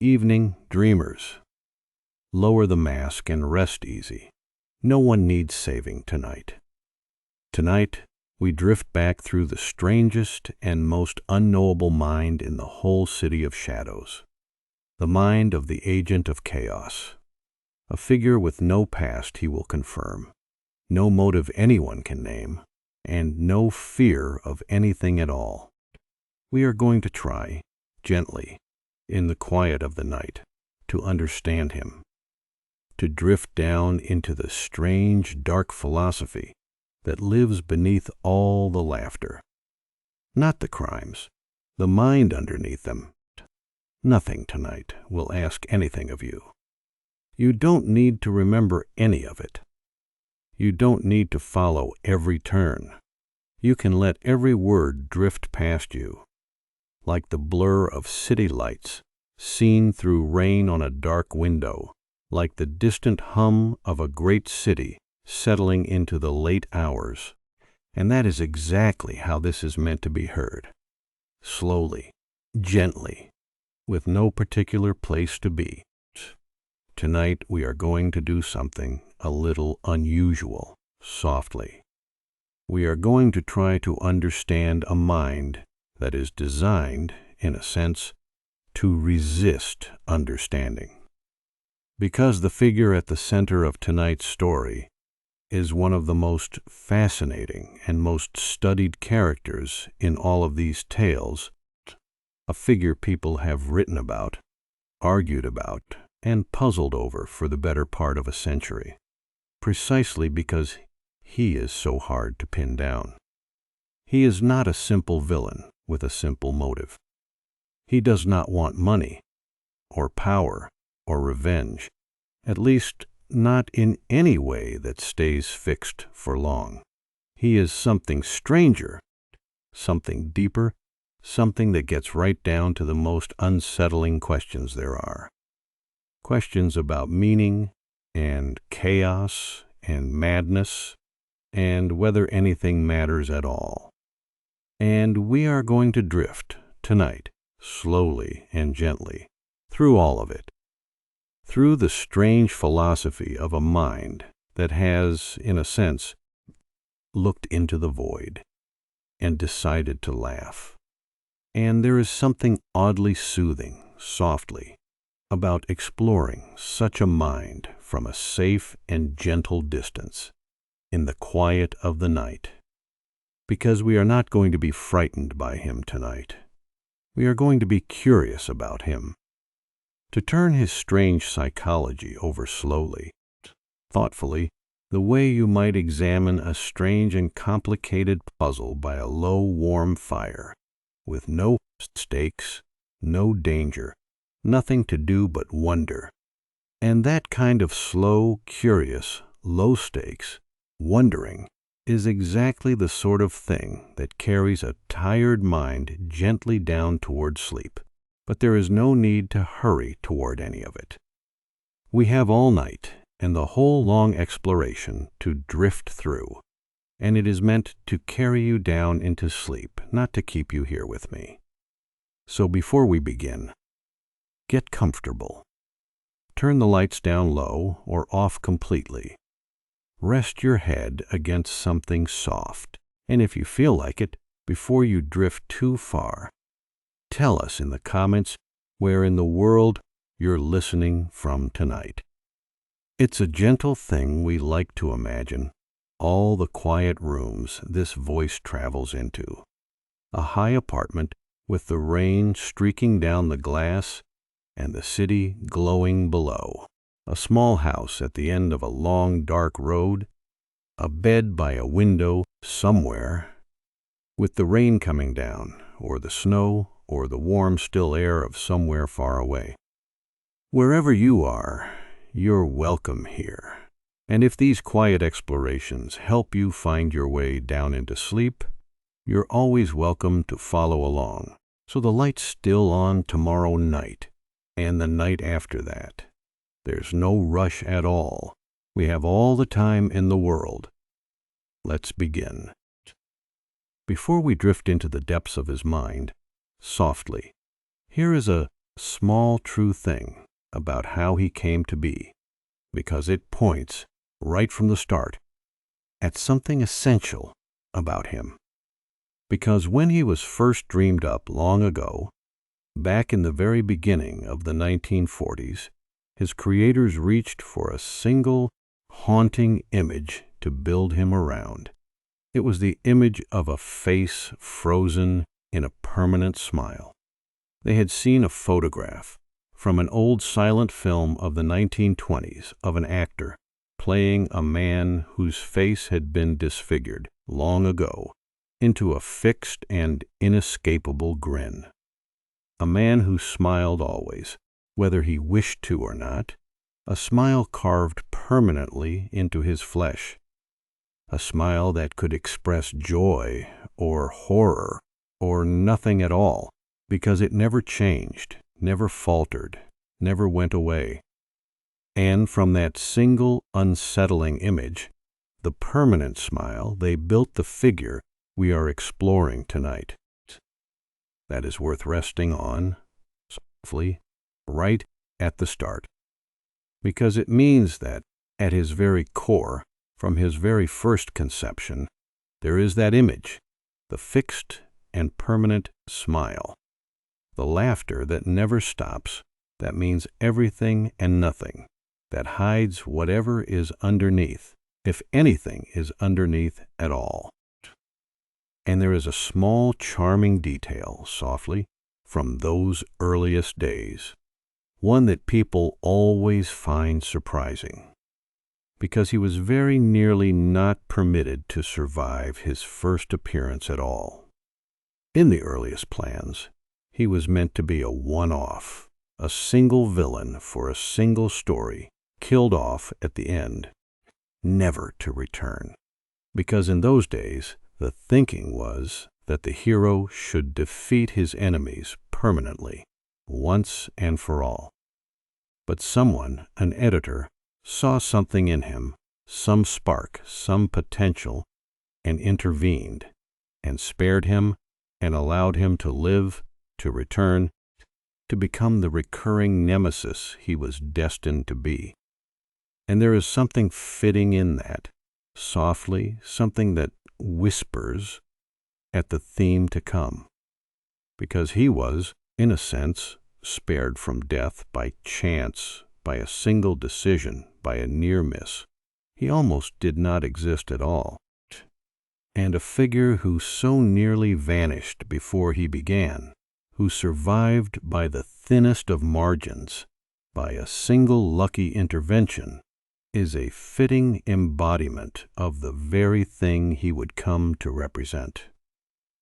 evening, dreamers. Lower the mask and rest easy. No one needs saving tonight. Tonight, we drift back through the strangest and most unknowable mind in the whole city of shadows. The mind of the agent of chaos. A figure with no past he will confirm, no motive anyone can name, and no fear of anything at all. We are going to try, gently, in the quiet of the night, to understand him, to drift down into the strange, dark philosophy that lives beneath all the laughter. Not the crimes, the mind underneath them. Nothing tonight will ask anything of you. You don't need to remember any of it. You don't need to follow every turn. You can let every word drift past you, like the blur of city lights seen through rain on a dark window, like the distant hum of a great city settling into the late hours. And that is exactly how this is meant to be heard. Slowly, gently, with no particular place to be. Tonight we are going to do something a little unusual, softly. We are going to try to understand a mind that is designed, in a sense, to resist understanding. Because the figure at the center of tonight's story is one of the most fascinating and most studied characters in all of these tales, a figure people have written about, argued about, and puzzled over for the better part of a century, precisely because he is so hard to pin down. He is not a simple villain with a simple motive. He does not want money, or power, or revenge, at least not in any way that stays fixed for long. He is something stranger, something deeper, something that gets right down to the most unsettling questions there are. Questions about meaning, and chaos, and madness, and whether anything matters at all. And we are going to drift, tonight, slowly and gently, through all of it. Through the strange philosophy of a mind that has, in a sense, looked into the void and decided to laugh. And there is something oddly soothing, softly, about exploring such a mind from a safe and gentle distance, in the quiet of the night. Because we are not going to be frightened by him tonight. We are going to be curious about him. To turn his strange psychology over slowly, thoughtfully, the way you might examine a strange and complicated puzzle by a low, warm fire, with no stakes, no danger, nothing to do but wonder. And that kind of slow, curious, low stakes, wondering, is exactly the sort of thing that carries a tired mind gently down toward sleep. But there is no need to hurry toward any of it. We have all night and the whole long exploration to drift through, and it is meant to carry you down into sleep, not to keep you here with me. So before we begin, get comfortable. Turn the lights down low or off completely. Rest your head against something soft, and if you feel like it, before you drift too far, tell us in the comments where in the world you're listening from tonight. It's a gentle thing we like to imagine, all the quiet rooms this voice travels into. A high apartment with the rain streaking down the glass and the city glowing below. A small house at the end of a long, dark road. A bed by a window somewhere, with the rain coming down, or the snow, or the warm, still air of somewhere far away. Wherever you are, you're welcome here. And if these quiet explorations help you find your way down into sleep, you're always welcome to follow along. So the light's still on tomorrow night, and the night after that. There's no rush at all. We have all the time in the world. Let's begin. Before we drift into the depths of his mind, softly, here is a small true thing about how he came to be, because it points, right from the start, at something essential about him. Because when he was first dreamed up long ago, back in the very beginning of the 1940s, his creators reached for a single, haunting image to build him around. It was the image of a face frozen in a permanent smile. They had seen a photograph from an old silent film of the 1920s of an actor playing a man whose face had been disfigured long ago into a fixed and inescapable grin. A man who smiled always, whether he wished to or not, a smile carved permanently into his flesh, a smile that could express joy or horror or nothing at all, because it never changed, never faltered, never went away. And from that single unsettling image, the permanent smile, they built the figure we are exploring tonight. That is worth resting on, softly, right at the start. Because it means that, at his very core, from his very first conception, there is that image, the fixed and permanent smile. The laughter that never stops, that means everything and nothing, that hides whatever is underneath, if anything is underneath at all. And there is a small, charming detail, softly, from those earliest days, one that people always find surprising, because he was very nearly not permitted to survive his first appearance at all. In the earliest plans, he was meant to be a one-off, a single villain for a single story, killed off at the end, never to return, because in those days, the thinking was that the hero should defeat his enemies permanently, once and for all. But someone, an editor, saw something in him, some spark, some potential, and intervened, and spared him, and allowed him to live, to return, to become the recurring nemesis he was destined to be. And there is something fitting in that, softly, something that whispers at the theme to come, because he was, in a sense, spared from death by chance, by a single decision, by a near miss. He almost did not exist at all, and a figure who so nearly vanished before he began, who survived by the thinnest of margins, by a single lucky intervention, is a fitting embodiment of the very thing he would come to represent,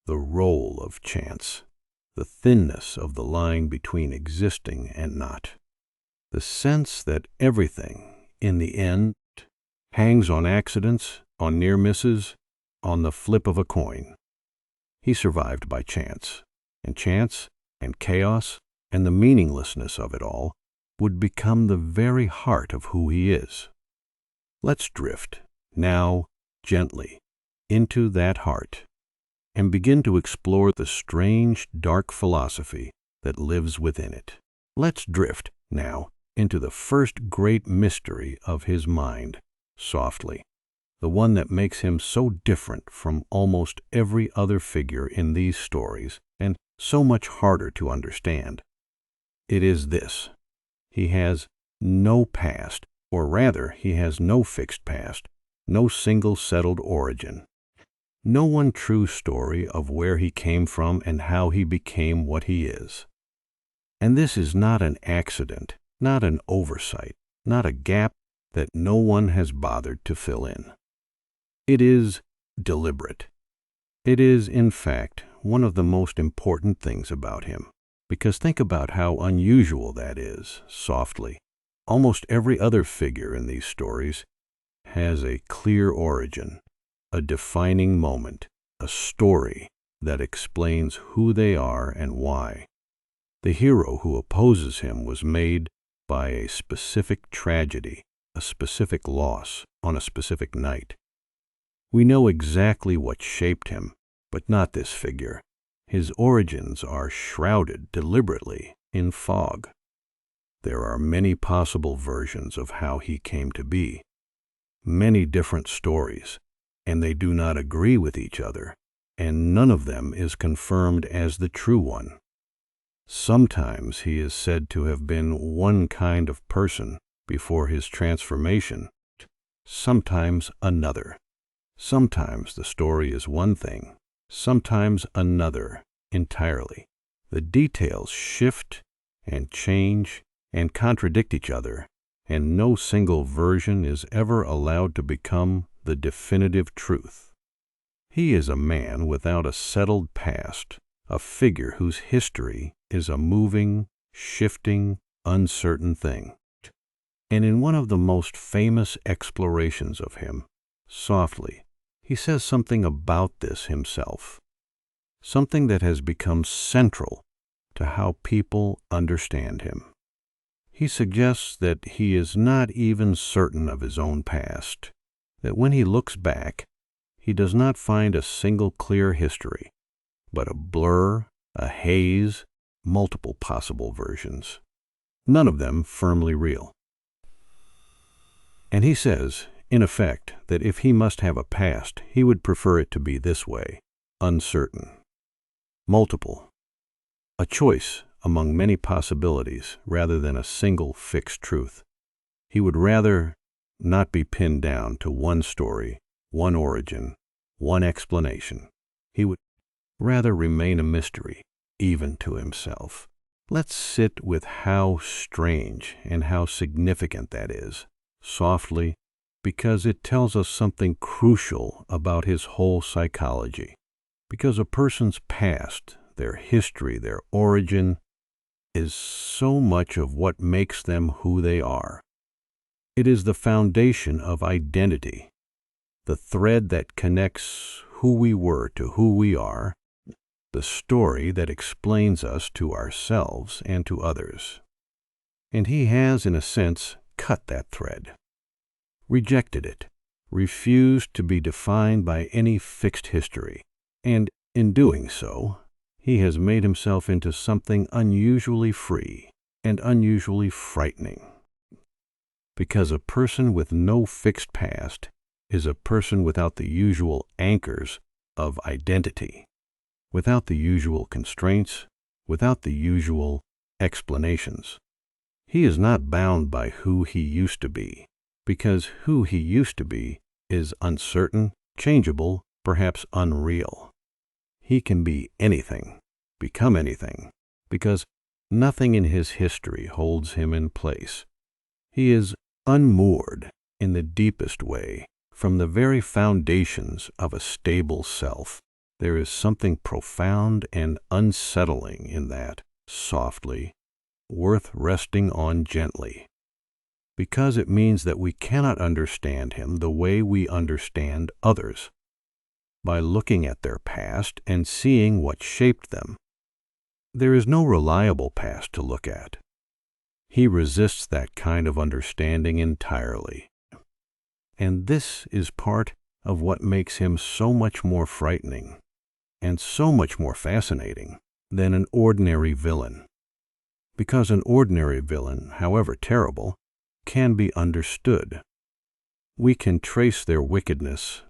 the role of chance, the thinness of the line between existing and not, the sense that everything, in the end, hangs on accidents, on near misses, on the flip of a coin. He survived by chance and chaos, and the meaninglessness of it all would become the very heart of who he is. Let's drift, now, gently, into that heart, and begin to explore the strange, dark philosophy that lives within it. Let's drift, now, into the first great mystery of his mind, softly, the one that makes him so different from almost every other figure in these stories, and so much harder to understand. It is this: he has no past, or rather, he has no fixed past, no single settled origin, no one true story of where he came from and how he became what he is. And this is not an accident, not an oversight, not a gap that no one has bothered to fill in. It is deliberate. It is, in fact, one of the most important things about him, because think about how unusual that is, softly. Almost every other figure in these stories has a clear origin, a defining moment, a story that explains who they are and why. The hero who opposes him was made by a specific tragedy, a specific loss, on a specific night. We know exactly what shaped him, but not this figure. His origins are shrouded deliberately in fog. There are many possible versions of how he came to be, many different stories, and they do not agree with each other, and none of them is confirmed as the true one. Sometimes he is said to have been one kind of person before his transformation, sometimes another. Sometimes the story is one thing, sometimes another entirely. The details shift and change and contradict each other, and no single version is ever allowed to become the definitive truth. He is a man without a settled past, a figure whose history is a moving, shifting, uncertain thing. And in one of the most famous explorations of him, softly, he says something about this himself, something that has become central to how people understand him. He suggests that he is not even certain of his own past, that when he looks back, he does not find a single clear history, but a blur, a haze, multiple possible versions, none of them firmly real. And he says, in effect, that if he must have a past, he would prefer it to be this way, uncertain, multiple, a choice among many possibilities rather than a single fixed truth. He would rather not be pinned down to one story, one origin, one explanation. He would rather remain a mystery, even to himself. Let's sit with how strange and how significant that is, softly, because it tells us something crucial about his whole psychology. Because a person's past, their history, their origin, is so much of what makes them who they are. It is the foundation of identity, the thread that connects who we were to who we are, the story that explains us to ourselves and to others. And he has, in a sense, cut that thread, rejected it, refused to be defined by any fixed history, and in doing so, he has made himself into something unusually free and unusually frightening. Because a person with no fixed past is a person without the usual anchors of identity, without the usual constraints, without the usual explanations. He is not bound by who he used to be, because who he used to be is uncertain, changeable, perhaps unreal. He can be anything, become anything, because nothing in his history holds him in place. He is unmoored in the deepest way from the very foundations of a stable self. There is something profound and unsettling in that, softly, worth resting on gently, because it means that we cannot understand him the way we understand others, by looking at their past and seeing what shaped them. There is no reliable past to look at. He resists that kind of understanding entirely. And this is part of what makes him so much more frightening and so much more fascinating than an ordinary villain. Because an ordinary villain, however terrible, can be understood. We can trace their wickedness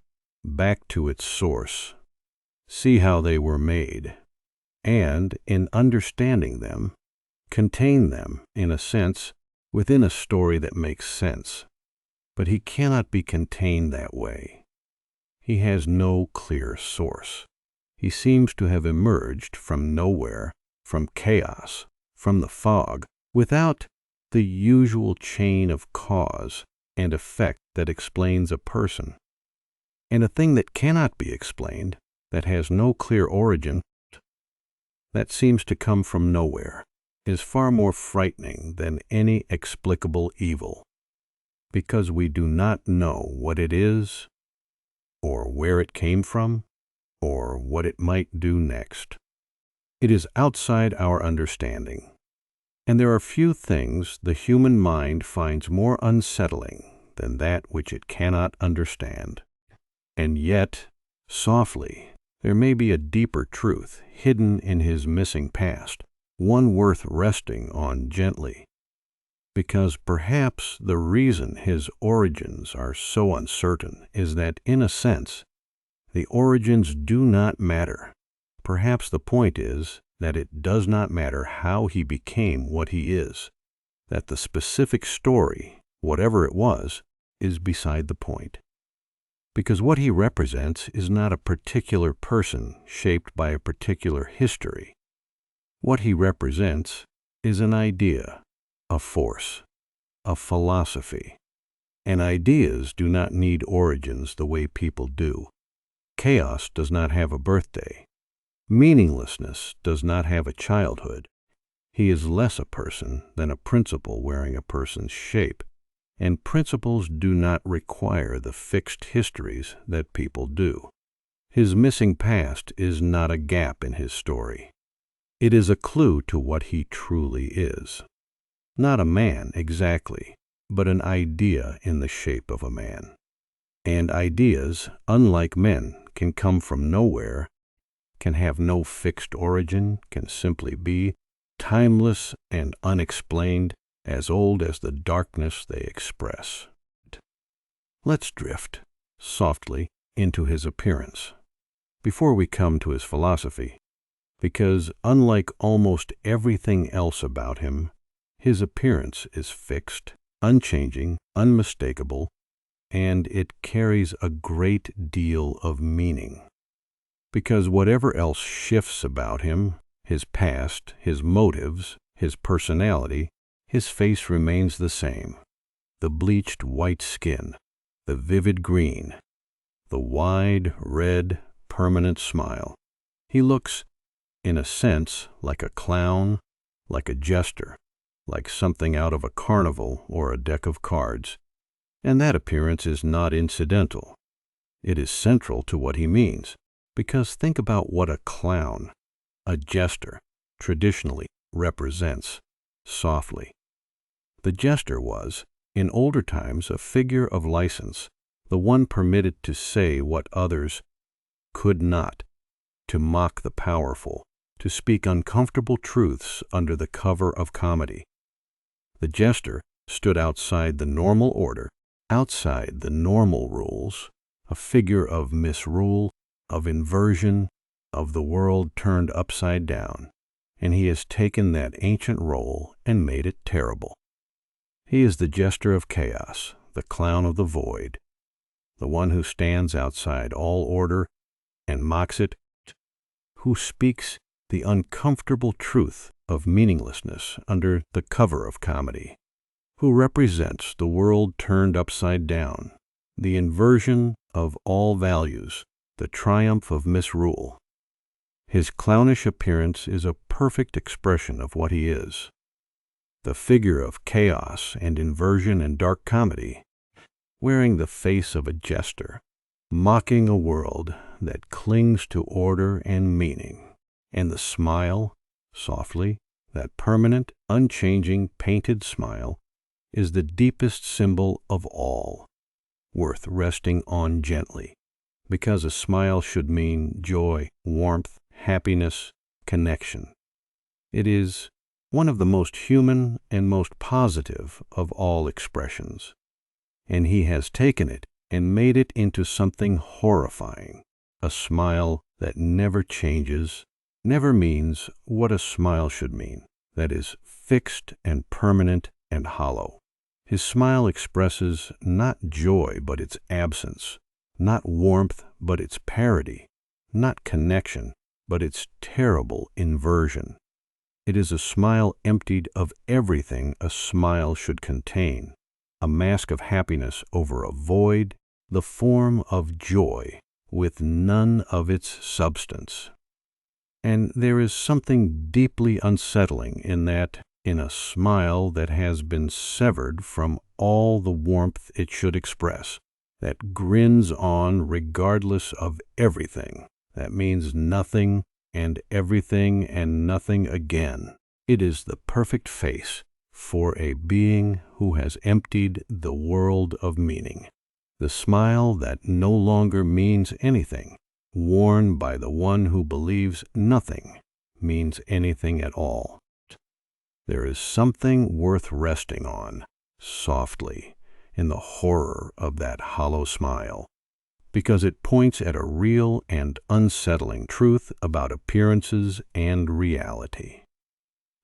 back to its source, see how they were made, and, in understanding them, contain them, in a sense, within a story that makes sense. But he cannot be contained that way. He has no clear source. He seems to have emerged from nowhere, from chaos, from the fog, without the usual chain of cause and effect that explains a person. And a thing that cannot be explained, that has no clear origin, that seems to come from nowhere, is far more frightening than any explicable evil, because we do not know what it is, or where it came from, or what it might do next. It is outside our understanding, and there are few things the human mind finds more unsettling than that which it cannot understand. And yet, softly, there may be a deeper truth hidden in his missing past, one worth resting on gently, because perhaps the reason his origins are so uncertain is that, in a sense, the origins do not matter. Perhaps the point is that it does not matter how he became what he is, that the specific story, whatever it was, is beside the point. Because what he represents is not a particular person shaped by a particular history. What he represents is an idea, a force, a philosophy. And ideas do not need origins the way people do. Chaos does not have a birthday. Meaninglessness does not have a childhood. He is less a person than a principle wearing a person's shape, and principles do not require the fixed histories that people do. His missing past is not a gap in his story. It is a clue to what he truly is. Not a man exactly, but an idea in the shape of a man. And ideas, unlike men, can come from nowhere, can have no fixed origin, can simply be timeless and unexplained, as old as the darkness they express. Let's drift, softly, into his appearance, before we come to his philosophy, because unlike almost everything else about him, his appearance is fixed, unchanging, unmistakable, and it carries a great deal of meaning. Because whatever else shifts about him, his past, his motives, his personality, his face remains the same. The bleached white skin, the vivid green, the wide, red, permanent smile. He looks, in a sense, like a clown, like a jester, like something out of a carnival or a deck of cards. And that appearance is not incidental. It is central to what he means, because think about what a clown, a jester, traditionally represents, softly. The jester was, in older times, a figure of license, the one permitted to say what others could not, to mock the powerful, to speak uncomfortable truths under the cover of comedy. The jester stood outside the normal order, outside the normal rules, a figure of misrule, of inversion, of the world turned upside down, and he has taken that ancient role and made it terrible. He is the jester of chaos, the clown of the void, the one who stands outside all order and mocks it, who speaks the uncomfortable truth of meaninglessness under the cover of comedy, who represents the world turned upside down, the inversion of all values, the triumph of misrule. His clownish appearance is a perfect expression of what he is. The figure of chaos and inversion and dark comedy, wearing the face of a jester, mocking a world that clings to order and meaning, and the smile, softly, that permanent, unchanging, painted smile, is the deepest symbol of all, worth resting on gently, because a smile should mean joy, warmth, happiness, connection. It is one of the most human and most positive of all expressions, and he has taken it and made it into something horrifying, a smile that never changes, never means what a smile should mean, that is fixed and permanent and hollow. His smile expresses not joy but its absence, not warmth but its parody, not connection but its terrible inversion. It is a smile emptied of everything a smile should contain, a mask of happiness over a void, the form of joy with none of its substance. And there is something deeply unsettling in that, in a smile that has been severed from all the warmth it should express, that grins on regardless of everything, that means nothing and everything and nothing again. It is the perfect face for a being who has emptied the world of meaning. The smile that no longer means anything, worn by the one who believes nothing means anything at all. There is something worth resting on, softly, in the horror of that hollow smile, because it points at a real and unsettling truth about appearances and reality.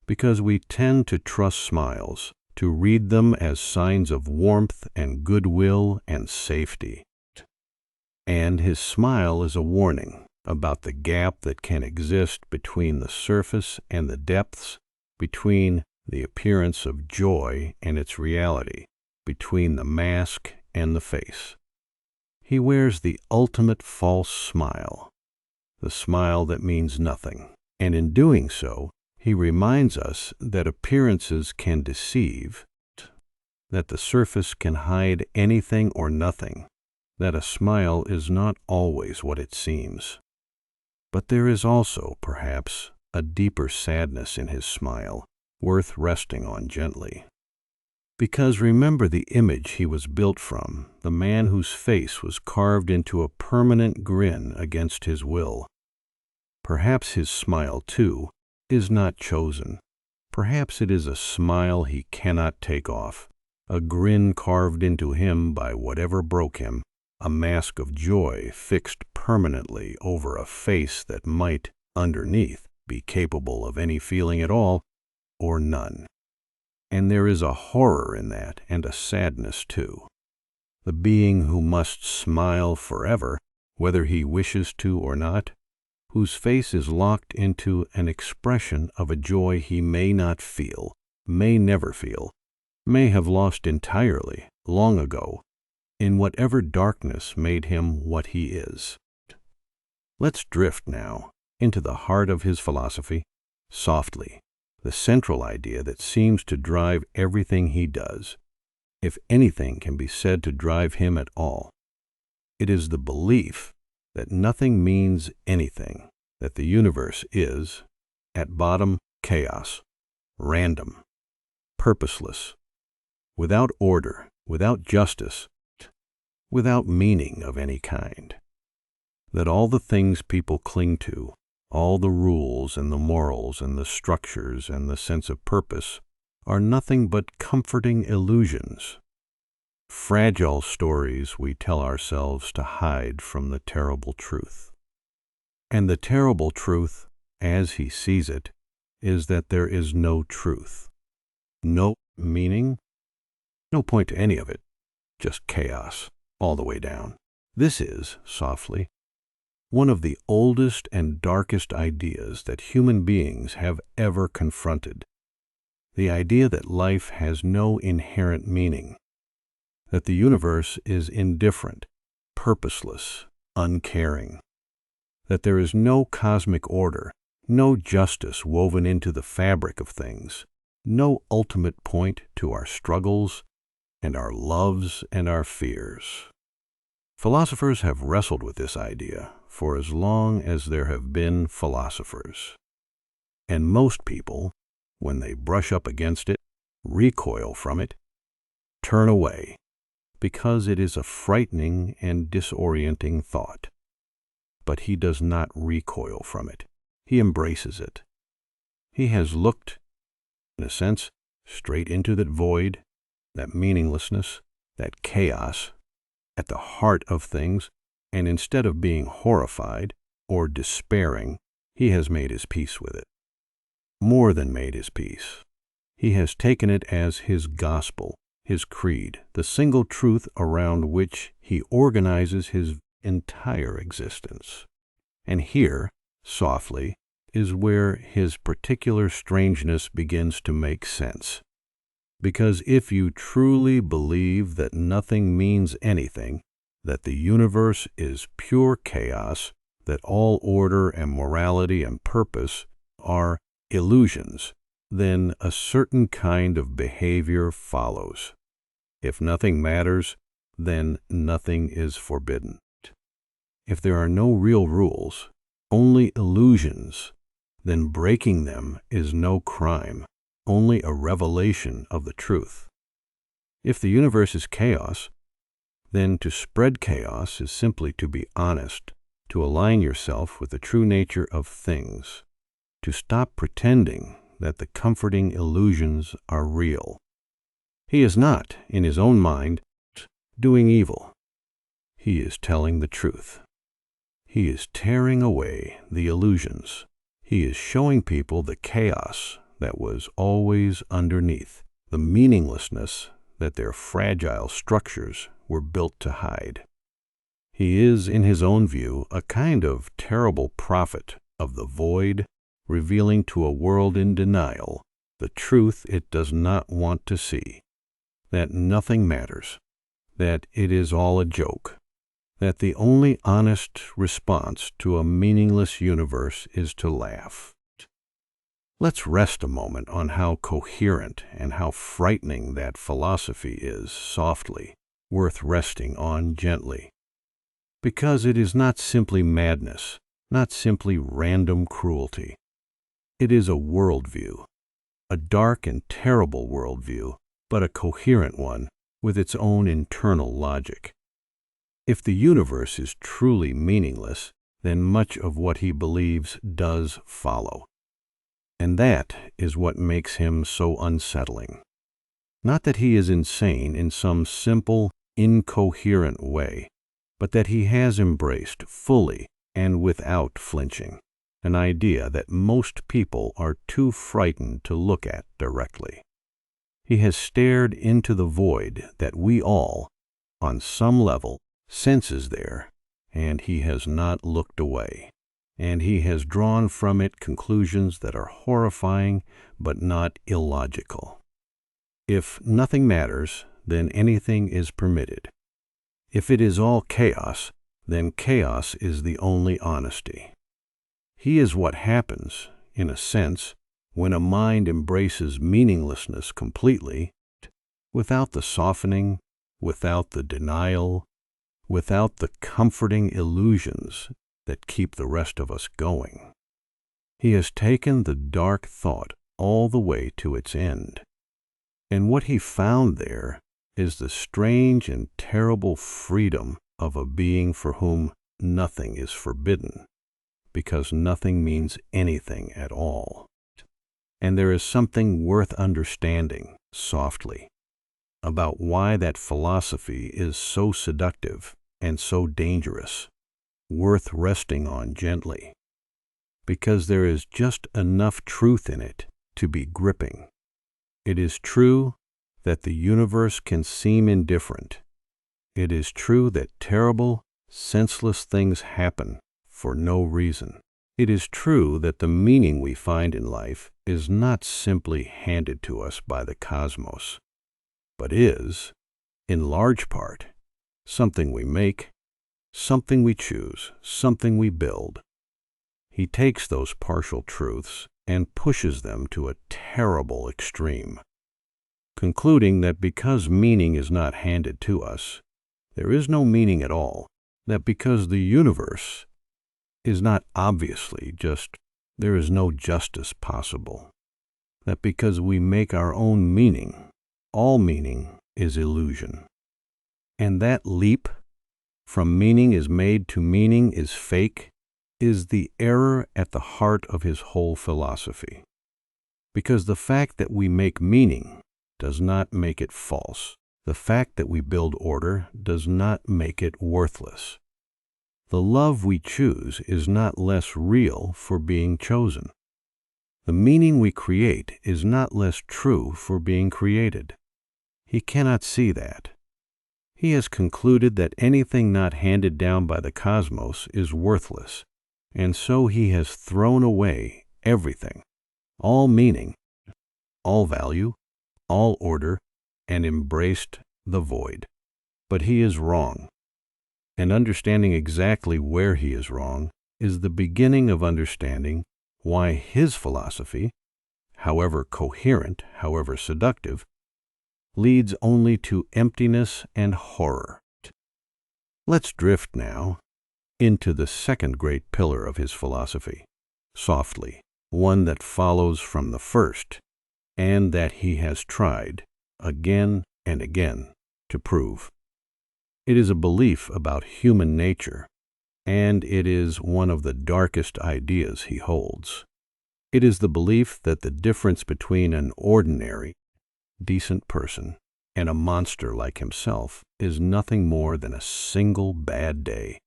Because we tend to trust smiles, to read them as signs of warmth and goodwill and safety. And his smile is a warning about the gap that can exist between the surface and the depths, between the appearance of joy and its reality, between the mask and the face. He wears the ultimate false smile, the smile that means nothing, and in doing so, he reminds us that appearances can deceive, that the surface can hide anything or nothing, that a smile is not always what it seems. But there is also, perhaps, a deeper sadness in his smile, worth resting on gently. Because remember the image he was built from, the man whose face was carved into a permanent grin against his will. Perhaps his smile, too, is not chosen. Perhaps it is a smile he cannot take off, a grin carved into him by whatever broke him, a mask of joy fixed permanently over a face that might, underneath, be capable of any feeling at all, or none. And there is a horror in that, and a sadness too. The being who must smile forever, whether he wishes to or not, whose face is locked into an expression of a joy he may not feel, may never feel, may have lost entirely, long ago, in whatever darkness made him what he is. Let's drift now into the heart of his philosophy, softly, the central idea that seems to drive everything he does, if anything can be said to drive him at all. It is the belief that nothing means anything, that the universe is, at bottom, chaos, random, purposeless, without order, without justice, without meaning of any kind. That all the things people cling to, all the rules and the morals and the structures and the sense of purpose, are nothing but comforting illusions, fragile stories we tell ourselves to hide from the terrible truth. And the terrible truth, as he sees it, is that there is no truth, no meaning, no point to any of it, just chaos all the way down. This is, softly, one of the oldest and darkest ideas that human beings have ever confronted. The idea that life has no inherent meaning, that the universe is indifferent, purposeless, uncaring, that there is no cosmic order, no justice woven into the fabric of things, no ultimate point to our struggles and our loves and our fears. Philosophers have wrestled with this idea for as long as there have been philosophers. And most people, when they brush up against it, recoil from it, turn away, because it is a frightening and disorienting thought. But he does not recoil from it. He embraces it. He has looked, in a sense, straight into that void, that meaninglessness, that chaos, at the heart of things, and instead of being horrified or despairing, he has made his peace with it. More than made his peace. He has taken it as his gospel, his creed, the single truth around which he organizes his entire existence. And here, softly, is where his particular strangeness begins to make sense. Because if you truly believe that nothing means anything, that the universe is pure chaos, that all order and morality and purpose are illusions, then a certain kind of behavior follows. If nothing matters, then nothing is forbidden. If there are no real rules, only illusions, then breaking them is no crime, only a revelation of the truth. If the universe is chaos, then to spread chaos is simply to be honest, to align yourself with the true nature of things, to stop pretending that the comforting illusions are real. He is not, in his own mind, doing evil. He is telling the truth. He is tearing away the illusions. He is showing people the chaos that was always underneath, the meaninglessness that their fragile structures were built to hide. He is, in his own view, a kind of terrible prophet of the void, revealing to a world in denial the truth it does not want to see, that nothing matters, that it is all a joke, that the only honest response to a meaningless universe is to laugh. Let's rest a moment on how coherent and how frightening that philosophy is, softly, worth resting on gently. Because it is not simply madness, not simply random cruelty. It is a worldview, a dark and terrible worldview, but a coherent one with its own internal logic. If the universe is truly meaningless, then much of what he believes does follow. And that is what makes him so unsettling. Not that he is insane in some simple, incoherent way, but that he has embraced fully and without flinching an idea that most people are too frightened to look at directly. He has stared into the void that we all, on some level, senses there, and he has not looked away. And he has drawn from it conclusions that are horrifying but not illogical. If nothing matters, then anything is permitted. If it is all chaos, then chaos is the only honesty. He is what happens, in a sense, when a mind embraces meaninglessness completely, without the softening, without the denial, without the comforting illusions that keep the rest of us going. He has taken the dark thought all the way to its end. And what he found there is the strange and terrible freedom of a being for whom nothing is forbidden, because nothing means anything at all. And there is something worth understanding, softly, about why that philosophy is so seductive and so dangerous, worth resting on gently, because there is just enough truth in it to be gripping. It is true that the universe can seem indifferent. It is true that terrible, senseless things happen for no reason. It is true that the meaning we find in life is not simply handed to us by the cosmos, but is, in large part, something we make, something we choose, something we build. He takes those partial truths and pushes them to a terrible extreme, concluding that because meaning is not handed to us, there is no meaning at all, that because the universe is not obviously just, there is no justice possible, that because we make our own meaning, all meaning is illusion. And that leap from meaning is made to meaning is fake, is the error at the heart of his whole philosophy. Because the fact that we make meaning does not make it false. The fact that we build order does not make it worthless. The love we choose is not less real for being chosen. The meaning we create is not less true for being created. He cannot see that. He has concluded that anything not handed down by the cosmos is worthless, and so he has thrown away everything, all meaning, all value, all order, and embraced the void. But he is wrong, and understanding exactly where he is wrong is the beginning of understanding why his philosophy, however coherent, however seductive, leads only to emptiness and horror. Let's drift now into the second great pillar of his philosophy, softly, one that follows from the first, and that he has tried, again and again, to prove. It is a belief about human nature, and it is one of the darkest ideas he holds. It is the belief that the difference between an ordinary, decent person and a monster like himself is nothing more than a single bad day,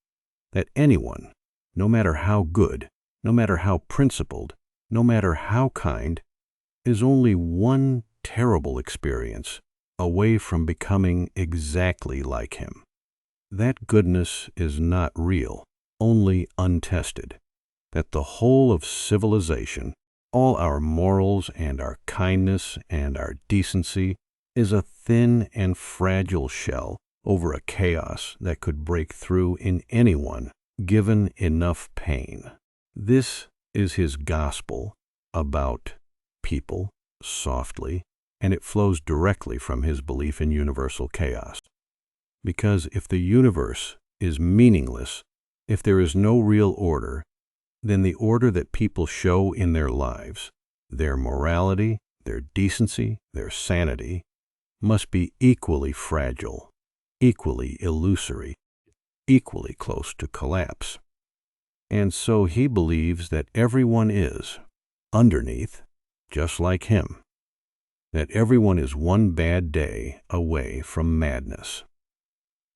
that anyone, no matter how good, no matter how principled, no matter how kind, is only one terrible experience away from becoming exactly like him. That goodness is not real, only untested, that the whole of civilization, all our morals and our kindness and our decency, is a thin and fragile shell over a chaos that could break through in anyone given enough pain. This is his gospel about people, softly, and it flows directly from his belief in universal chaos. Because if the universe is meaningless, if there is no real order, then the order that people show in their lives, their morality, their decency, their sanity, must be equally fragile, equally illusory, equally close to collapse. And so he believes that everyone is, underneath, just like him, that everyone is one bad day away from madness,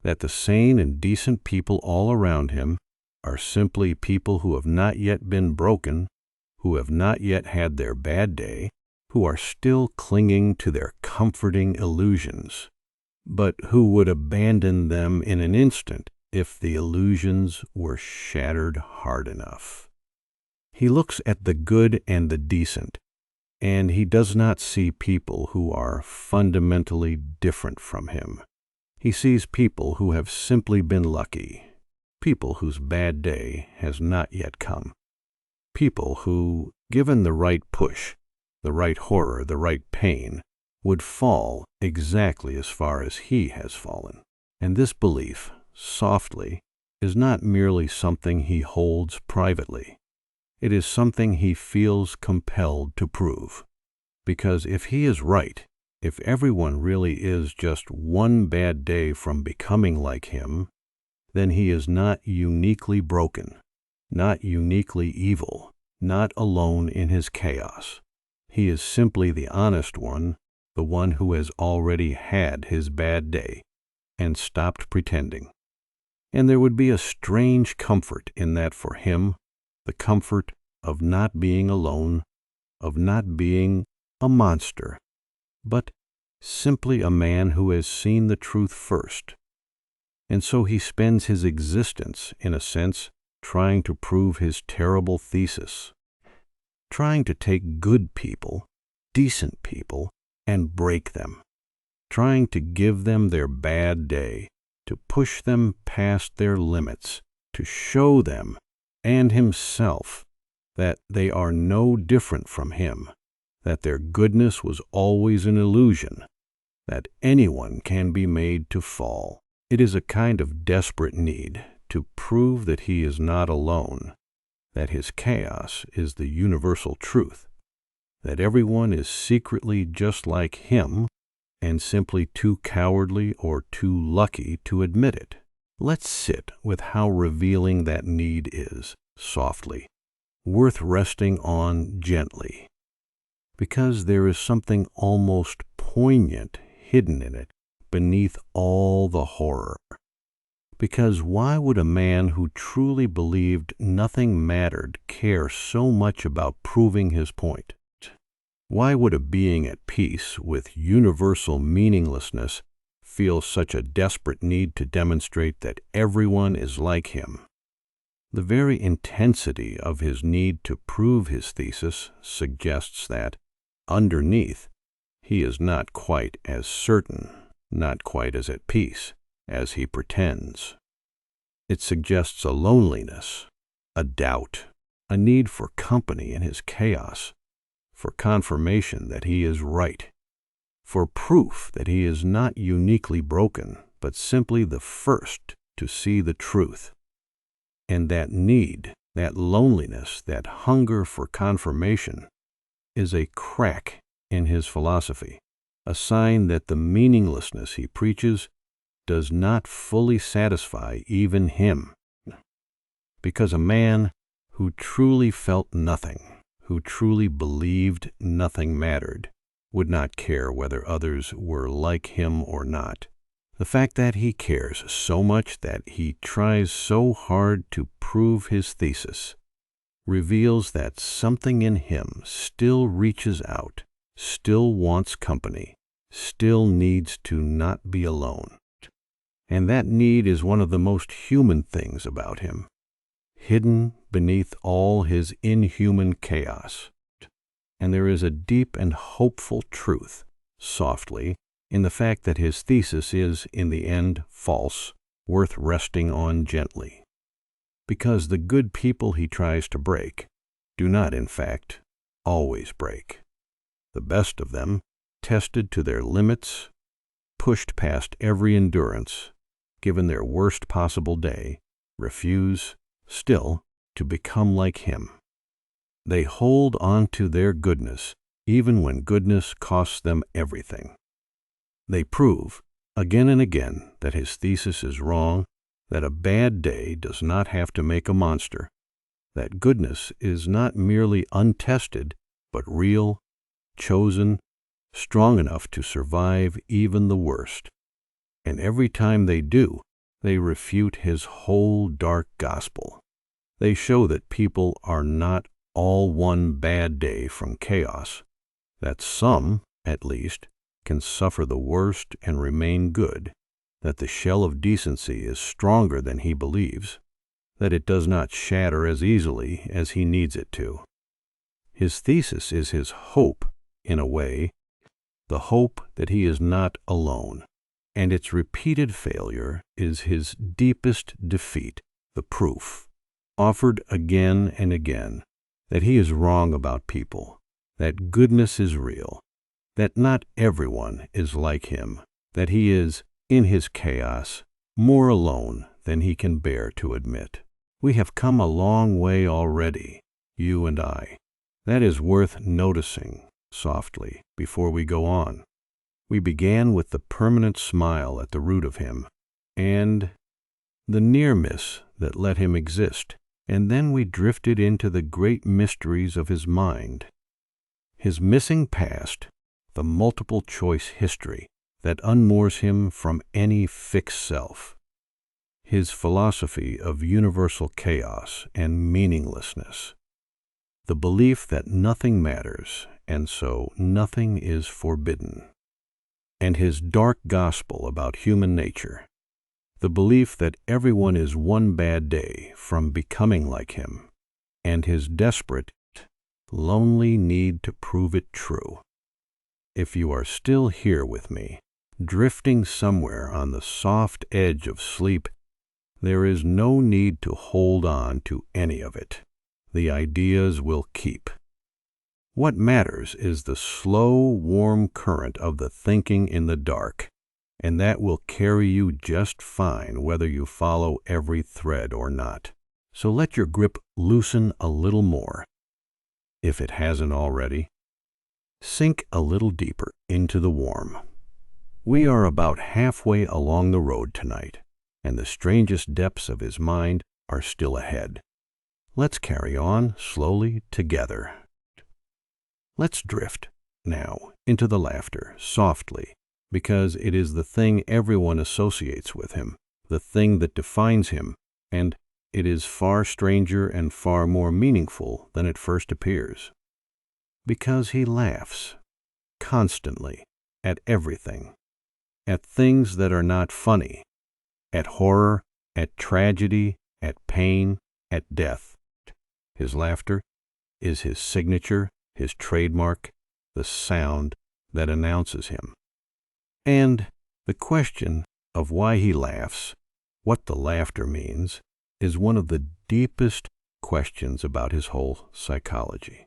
that the sane and decent people all around him are simply people who have not yet been broken, who have not yet had their bad day, who are still clinging to their comforting illusions, but who would abandon them in an instant if the illusions were shattered hard enough. He looks at the good and the decent, and he does not see people who are fundamentally different from him. He sees people who have simply been lucky, people whose bad day has not yet come, people who, given the right push, the right horror, the right pain, would fall exactly as far as he has fallen. And this belief, softly, is not merely something he holds privately. It is something he feels compelled to prove. Because if he is right, if everyone really is just one bad day from becoming like him, then he is not uniquely broken, not uniquely evil, not alone in his chaos. He is simply the honest one, the one who has already had his bad day and stopped pretending. And there would be a strange comfort in that for him, the comfort of not being alone, of not being a monster, but simply a man who has seen the truth first. And so he spends his existence, in a sense, trying to prove his terrible thesis, trying to take good people, decent people, and break them, trying to give them their bad day, to push them past their limits, to show them, and himself, that they are no different from him, that their goodness was always an illusion, that anyone can be made to fall. It is a kind of desperate need to prove that he is not alone, that his chaos is the universal truth, that everyone is secretly just like him and simply too cowardly or too lucky to admit it. Let's sit with how revealing that need is, softly, worth resting on gently, because there is something almost poignant hidden in it beneath all the horror. Because why would a man who truly believed nothing mattered care so much about proving his point? Why would a being at peace with universal meaninglessness feel such a desperate need to demonstrate that everyone is like him? The very intensity of his need to prove his thesis suggests that, underneath, he is not quite as certain, not quite as at peace, as he pretends. It suggests a loneliness, a doubt, a need for company in his chaos, for confirmation that he is right, for proof that he is not uniquely broken, but simply the first to see the truth. And that need, that loneliness, that hunger for confirmation is a crack in his philosophy, a sign that the meaninglessness he preaches does not fully satisfy even him. Because a man who truly felt nothing, who truly believed nothing mattered, would not care whether others were like him or not. The fact that he cares so much that he tries so hard to prove his thesis reveals that something in him still reaches out, still wants company, still needs to not be alone. And that need is one of the most human things about him, hidden beneath all his inhuman chaos. And there is a deep and hopeful truth, softly, in the fact that his thesis is, in the end, false, worth resting on gently. Because the good people he tries to break do not, in fact, always break. The best of them, tested to their limits, pushed past every endurance, given their worst possible day, refuse, still, to become like him. They hold on to their goodness, even when goodness costs them everything. They prove, again and again, that his thesis is wrong, that a bad day does not have to make a monster, that goodness is not merely untested, but real, chosen, strong enough to survive even the worst. And every time they do, they refute his whole dark gospel. They show that people are not all one bad day from chaos, that some, at least, can suffer the worst and remain good, that the shell of decency is stronger than he believes, that it does not shatter as easily as he needs it to. His thesis is his hope, in a way, the hope that he is not alone, and its repeated failure is his deepest defeat, the proof, offered again and again, that he is wrong about people, that goodness is real, that not everyone is like him, that he is, in his chaos, more alone than he can bear to admit. We have come a long way already, you and I. That is worth noticing softly before we go on. We began with the permanent smile at the root of him, and the near miss that let him exist, and then we drifted into the great mysteries of his mind. His missing past, the multiple choice history that unmoors him from any fixed self. His philosophy of universal chaos and meaninglessness. The belief that nothing matters, and so nothing is forbidden. And his dark gospel about human nature. The belief that everyone is one bad day from becoming like him, and his desperate, lonely need to prove it true. If you are still here with me, drifting somewhere on the soft edge of sleep, there is no need to hold on to any of it. The ideas will keep. What matters is the slow, warm current of the thinking in the dark, and that will carry you just fine whether you follow every thread or not. So let your grip loosen a little more, if it hasn't already. Sink a little deeper into the warm. We are about halfway along the road tonight, and the strangest depths of his mind are still ahead. Let's carry on slowly together. Let's drift, now, into the laughter, softly, because it is the thing everyone associates with him, the thing that defines him, and it is far stranger and far more meaningful than it first appears. Because he laughs, constantly, at everything, at things that are not funny, at horror, at tragedy, at pain, at death. His laughter is his signature, his trademark, the sound that announces him. And the question of why he laughs, what the laughter means, is one of the deepest questions about his whole psychology.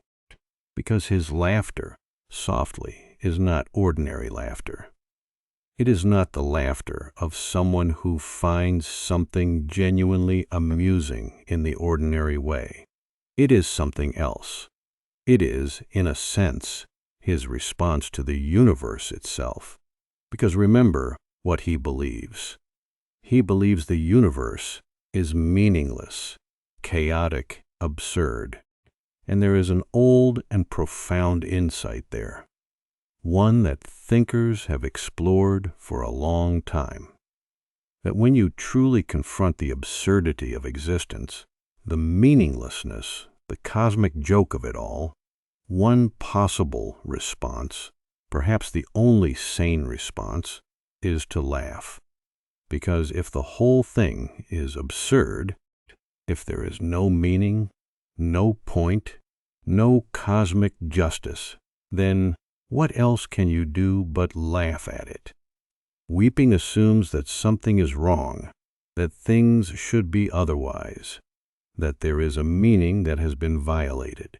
Because his laughter, softly, is not ordinary laughter. It is not the laughter of someone who finds something genuinely amusing in the ordinary way. It is something else. It is, in a sense, his response to the universe itself. Because remember what he believes. He believes the universe is meaningless, chaotic, absurd. And there is an old and profound insight there, one that thinkers have explored for a long time. That when you truly confront the absurdity of existence, the meaninglessness, the cosmic joke of it all, one possible response, perhaps the only sane response, is to laugh. Because if the whole thing is absurd, if there is no meaning, no point, no cosmic justice, then what else can you do but laugh at it? Weeping assumes that something is wrong, that things should be otherwise, that there is a meaning that has been violated.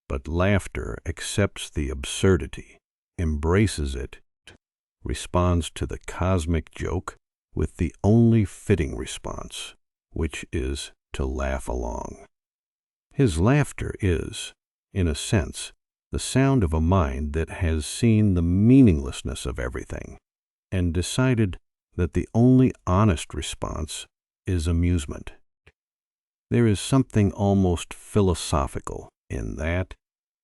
But laughter accepts the absurdity, embraces it, responds to the cosmic joke with the only fitting response, which is to laugh along. His laughter is, in a sense, the sound of a mind that has seen the meaninglessness of everything and decided that the only honest response is amusement. There is something almost philosophical in that,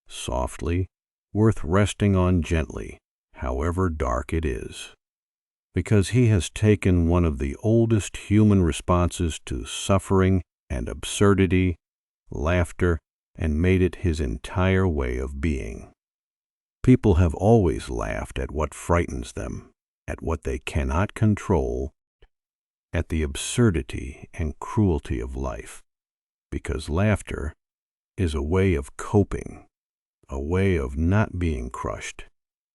softly, worth resting on gently, however dark it is, because he has taken one of the oldest human responses to suffering and absurdity, laughter, and made it his entire way of being. People have always laughed at what frightens them, at what they cannot control, at the absurdity and cruelty of life, because laughter is a way of coping, a way of not being crushed,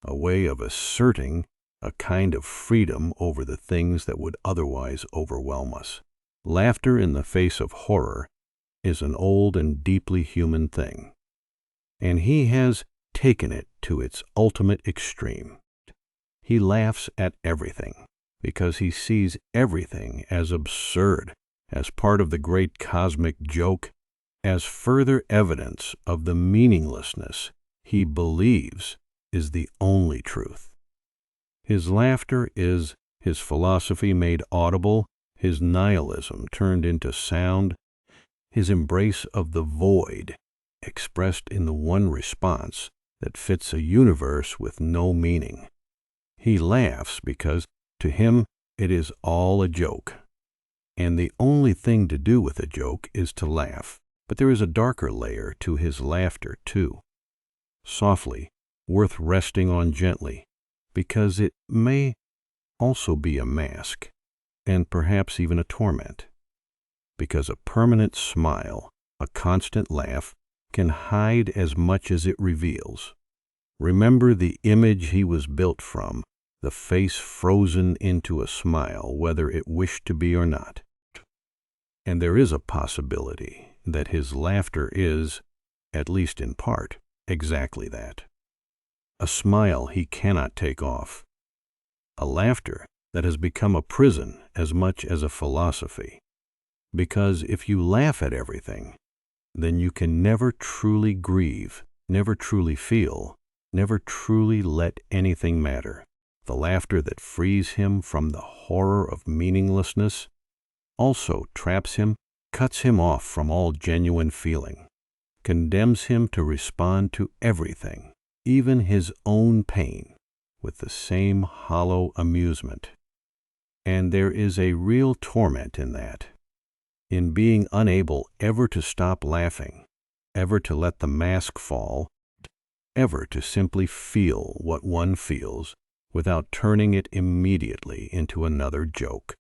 a way of asserting a kind of freedom over the things that would otherwise overwhelm us. Laughter in the face of horror is an old and deeply human thing, and he has taken it to its ultimate extreme. He laughs at everything because he sees everything as absurd, as part of the great cosmic joke, as further evidence of the meaninglessness he believes is the only truth. His laughter is his philosophy made audible, his nihilism turned into sound, his embrace of the void expressed in the one response that fits a universe with no meaning. He laughs because, to him, it is all a joke, and the only thing to do with a joke is to laugh. But there is a darker layer to his laughter, too, softly, worth resting on gently, because it may also be a mask, and perhaps even a torment, because a permanent smile, a constant laugh, can hide as much as it reveals. Remember the image he was built from, the face frozen into a smile, whether it wished to be or not. And there is a possibility that his laughter is, at least in part, exactly that. A smile he cannot take off. A laughter that has become a prison as much as a philosophy. Because if you laugh at everything, then you can never truly grieve, never truly feel, never truly let anything matter. The laughter that frees him from the horror of meaninglessness also traps him, cuts him off from all genuine feeling, condemns him to respond to everything, even his own pain, with the same hollow amusement. And there is a real torment in that, in being unable ever to stop laughing, ever to let the mask fall, ever to simply feel what one feels without turning it immediately into another joke.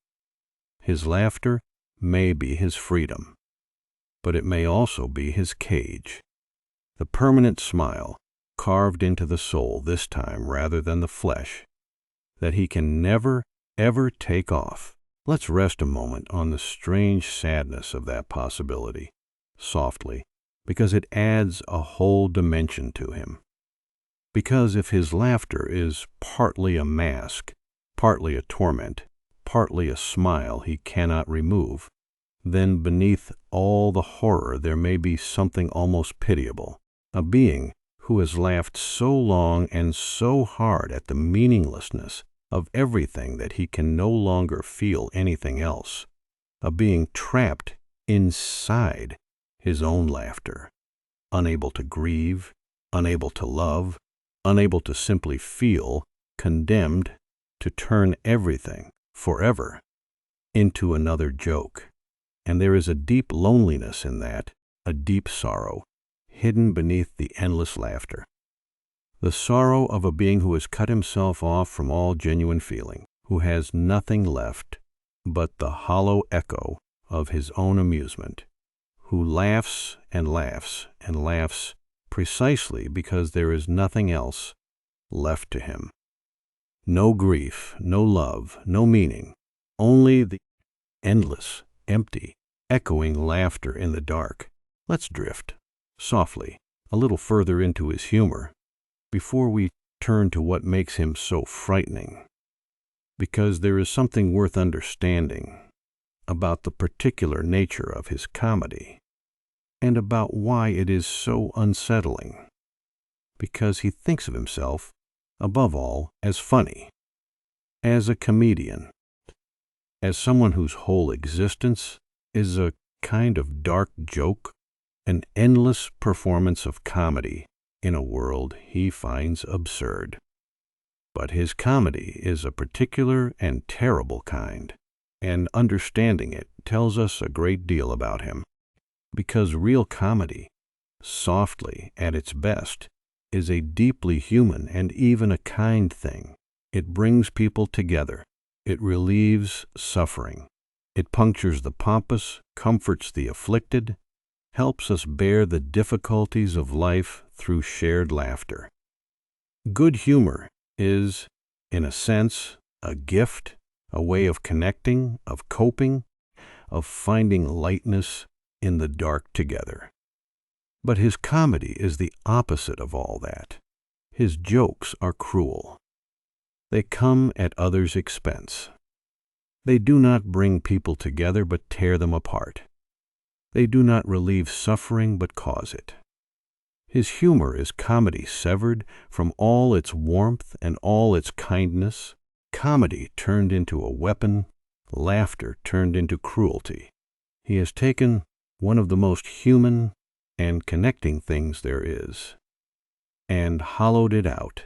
His laughter may be his freedom, but it may also be his cage. The permanent smile, carved into the soul this time rather than the flesh, that he can never, ever take off. Let's rest a moment on the strange sadness of that possibility, softly, because it adds a whole dimension to him. Because if his laughter is partly a mask, partly a torment, partly a smile he cannot remove, then beneath all the horror there may be something almost pitiable, a being who has laughed so long and so hard at the meaninglessness of everything that he can no longer feel anything else, a being trapped inside his own laughter, unable to grieve, unable to love, unable to simply feel, condemned to turn everything, forever, into another joke. And there is a deep loneliness in that, a deep sorrow, hidden beneath the endless laughter. The sorrow of a being who has cut himself off from all genuine feeling, who has nothing left but the hollow echo of his own amusement, who laughs and laughs and laughs precisely because there is nothing else left to him. No grief, no love, no meaning, only the endless, empty, echoing laughter in the dark. Let's drift, softly, a little further into his humor, before we turn to what makes him so frightening, because there is something worth understanding about the particular nature of his comedy, and about why it is so unsettling, because he thinks of himself, above all, as funny, as a comedian, as someone whose whole existence is a kind of dark joke, an endless performance of comedy in a world he finds absurd. But his comedy is a particular and terrible kind, and understanding it tells us a great deal about him, because real comedy, softly at its best, is a deeply human and even a kind thing. It brings people together. It relieves suffering. It punctures the pompous, comforts the afflicted, helps us bear the difficulties of life through shared laughter. Good humor is, in a sense, a gift, a way of connecting, of coping, of finding lightness in the dark together. But his comedy is the opposite of all that. His jokes are cruel. They come at others' expense. They do not bring people together but tear them apart. They do not relieve suffering but cause it. His humor is comedy severed from all its warmth and all its kindness, comedy turned into a weapon, laughter turned into cruelty. He has taken one of the most human and connecting things there is, and hollowed it out,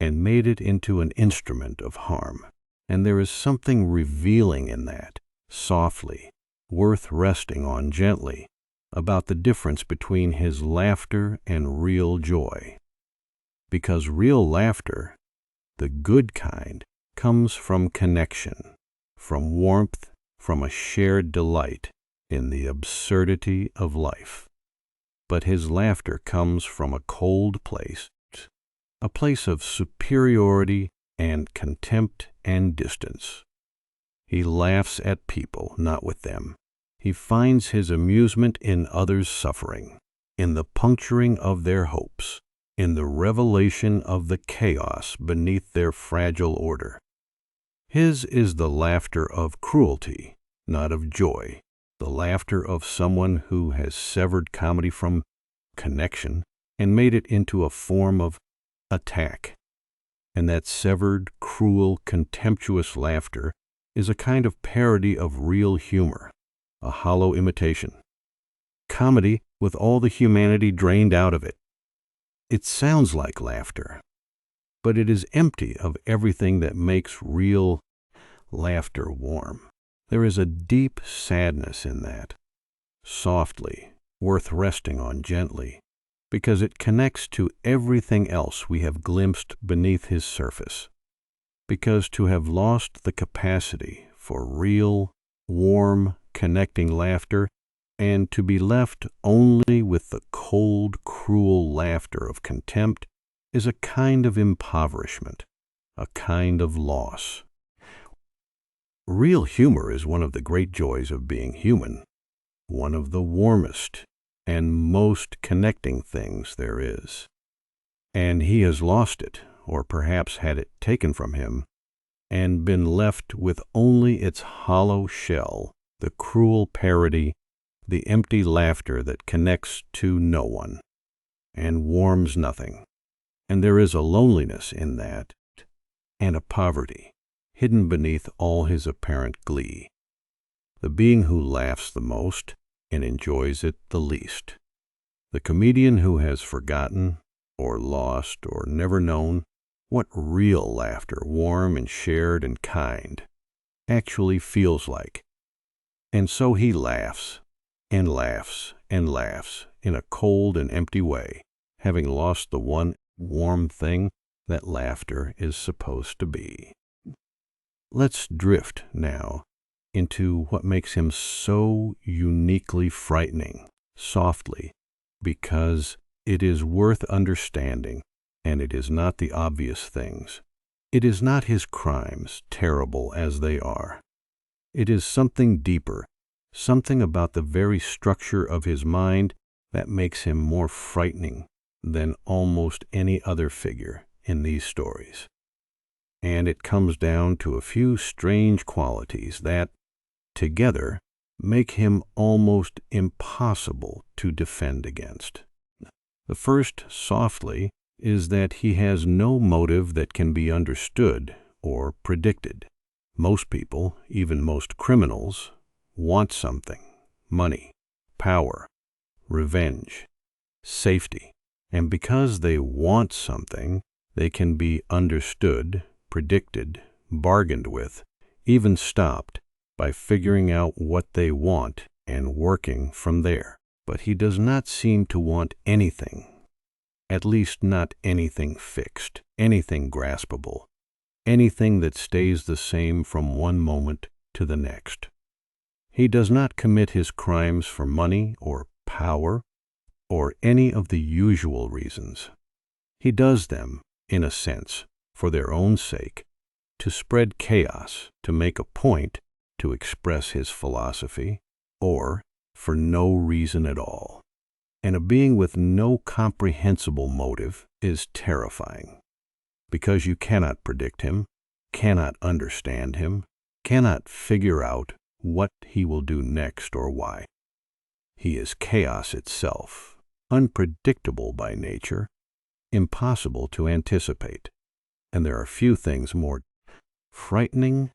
and made it into an instrument of harm. And there is something revealing in that, softly, worth resting on gently, about the difference between his laughter and real joy. Because real laughter, the good kind, comes from connection, from warmth, from a shared delight in the absurdity of life. But his laughter comes from a cold place, a place of superiority and contempt and distance. He laughs at people, not with them. He finds his amusement in others' suffering, in the puncturing of their hopes, in the revelation of the chaos beneath their fragile order. His is the laughter of cruelty, not of joy, the laughter of someone who has severed comedy from connection and made it into a form of attack. And that severed, cruel, contemptuous laughter is a kind of parody of real humor, a hollow imitation. Comedy with all the humanity drained out of it. It sounds like laughter, but it is empty of everything that makes real laughter warm. There is a deep sadness in that, softly, worth resting on gently, because it connects to everything else we have glimpsed beneath his surface. Because to have lost the capacity for real, warm, connecting laughter, and to be left only with the cold, cruel laughter of contempt, is a kind of impoverishment, a kind of loss. Real humor is one of the great joys of being human, one of the warmest and most connecting things there is. And he has lost it, or perhaps had it taken from him, and been left with only its hollow shell, the cruel parody, the empty laughter that connects to no one, and warms nothing. And there is a loneliness in that, and a poverty, hidden beneath all his apparent glee. The being who laughs the most and enjoys it the least. The comedian who has forgotten, or lost, or never known what real laughter, warm and shared and kind, actually feels like. And so he laughs, and laughs, and laughs in a cold and empty way, having lost the one warm thing that laughter is supposed to be. Let's drift now into what makes him so uniquely frightening, softly, because it is worth understanding, and it is not the obvious things. It is not his crimes, terrible as they are. It is something deeper, something about the very structure of his mind that makes him more frightening than almost any other figure in these stories. And it comes down to a few strange qualities that, together, make him almost impossible to defend against. The first, softly, is that he has no motive that can be understood or predicted. Most people, even most criminals, want something: money, power, revenge, safety. And because they want something, they can be understood, predicted, bargained with, even stopped by figuring out what they want and working from there. But he does not seem to want anything, at least not anything fixed, anything graspable, anything that stays the same from one moment to the next. He does not commit his crimes for money or power or any of the usual reasons. He does them, in a sense, for their own sake, to spread chaos, to make a point, to express his philosophy, or for no reason at all. And a being with no comprehensible motive is terrifying, because you cannot predict him, cannot understand him, cannot figure out what he will do next or why. He is chaos itself, unpredictable by nature, impossible to anticipate, and there are few things more frightening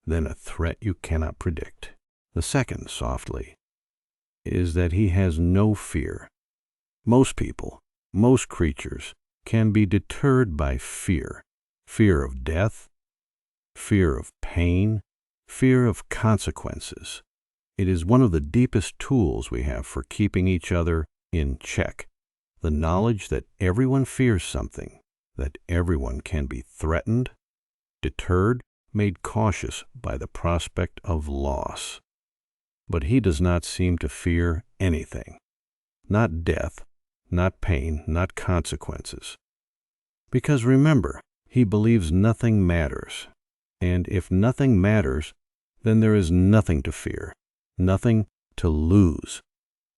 than a threat you cannot predict. The second, softly, is that he has no fear. Most people, most creatures, can be deterred by fear. Fear of death, fear of pain, fear of consequences. It is one of the deepest tools we have for keeping each other in check. The knowledge that everyone fears something, that everyone can be threatened, deterred, made cautious by the prospect of loss. But he does not seem to fear anything. Not death, not pain, not consequences. Because remember, he believes nothing matters. And if nothing matters, then there is nothing to fear, nothing to lose,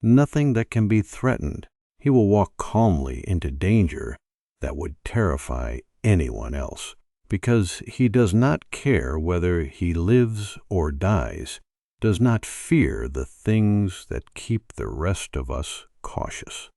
nothing that can be threatened. He will walk calmly into danger that would terrify anyone else, because he does not care whether he lives or dies, does not fear the things that keep the rest of us cautious.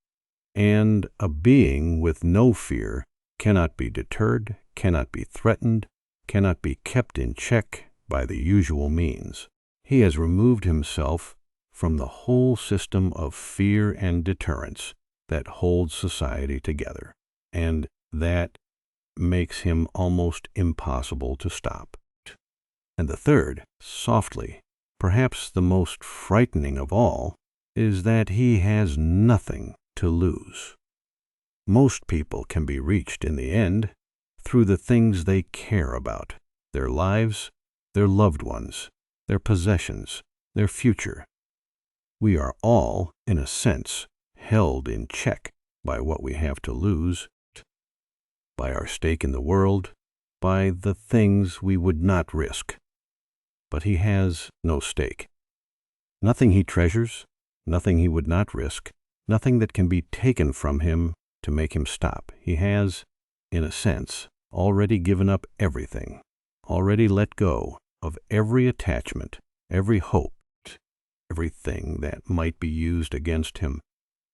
And a being with no fear cannot be deterred, cannot be threatened, cannot be kept in check by the usual means. He has removed himself from the whole system of fear and deterrence that holds society together, and that makes him almost impossible to stop. And the third, softly, perhaps the most frightening of all, is that he has nothing to lose. Most people can be reached in the end through the things they care about: their lives, their loved ones, their possessions, their future. We are all, in a sense, held in check by what we have to lose, by our stake in the world, by the things we would not risk. But he has no stake. Nothing he treasures, nothing he would not risk, nothing that can be taken from him to make him stop. He has, in a sense, already given up everything, already let go of every attachment, every hope, everything that might be used against him.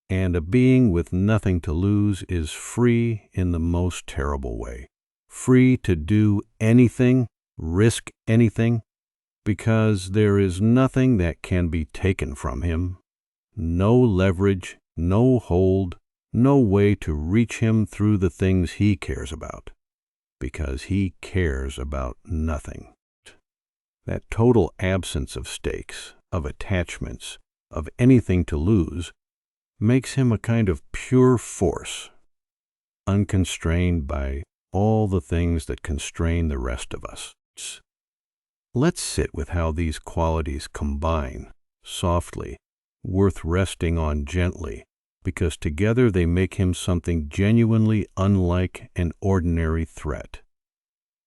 And a being with nothing to lose is free in the most terrible way, free to do anything, risk anything, because there is nothing that can be taken from him, no leverage, no hold, no way to reach him through the things he cares about, because he cares about nothing. That total absence of stakes, of attachments, of anything to lose, makes him a kind of pure force, unconstrained by all the things that constrain the rest of us. Let's sit with how these qualities combine, softly, worth resting on gently, because together they make him something genuinely unlike an ordinary threat.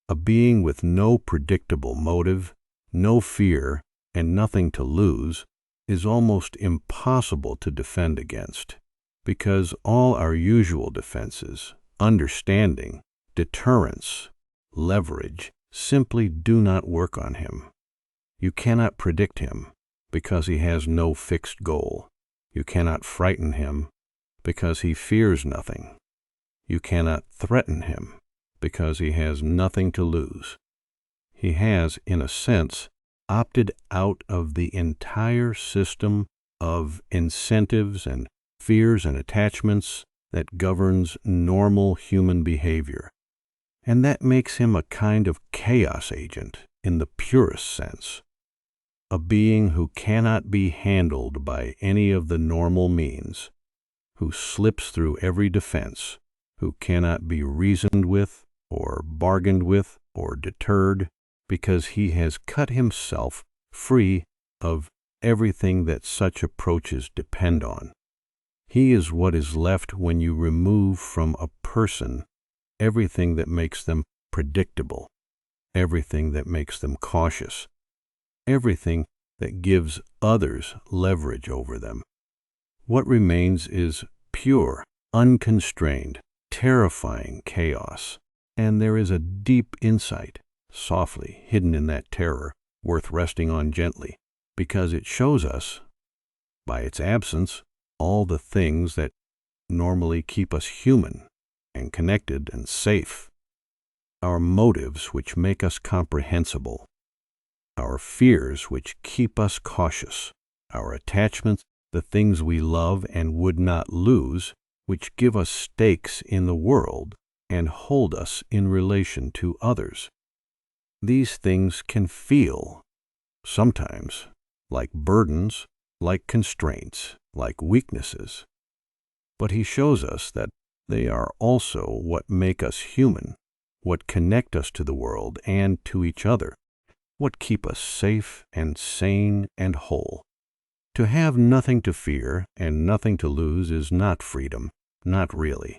A being with no predictable motive, no fear, and nothing to lose is almost impossible to defend against, because all our usual defenses, understanding, deterrence, leverage, simply do not work on him. You cannot predict him, because he has no fixed goal. You cannot frighten him, because he fears nothing. You cannot threaten him, because he has nothing to lose. He has, in a sense, opted out of the entire system of incentives and fears and attachments that governs normal human behavior. And that makes him a kind of chaos agent in the purest sense, a being who cannot be handled by any of the normal means, who slips through every defense, who cannot be reasoned with or bargained with or deterred, because he has cut himself free of everything that such approaches depend on. He is what is left when you remove from a person everything that makes them predictable, everything that makes them cautious, everything that gives others leverage over them. What remains is pure, unconstrained, terrifying chaos, and there is a deep insight, softly hidden in that terror, worth resting on gently, because it shows us, by its absence, all the things that normally keep us human and connected and safe, our motives which make us comprehensible, our fears which keep us cautious, our attachments, the things we love and would not lose, which give us stakes in the world and hold us in relation to others. These things can feel, sometimes, like burdens, like constraints, like weaknesses. But he shows us that they are also what make us human, what connect us to the world and to each other, what keep us safe and sane and whole. To have nothing to fear and nothing to lose is not freedom, not really.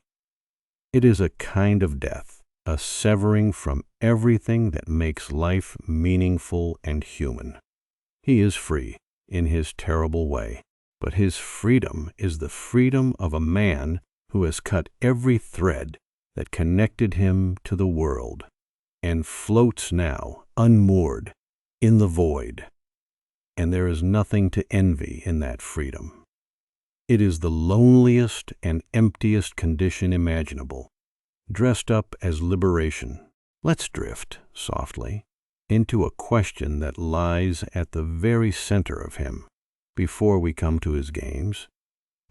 It is a kind of death, a severing from everything that makes life meaningful and human. He is free in his terrible way, but his freedom is the freedom of a man who has cut every thread that connected him to the world and floats now, unmoored, in the void. And there is nothing to envy in that freedom. It is the loneliest and emptiest condition imaginable, dressed up as liberation. Let's drift, softly, into a question that lies at the very center of him before we come to his games,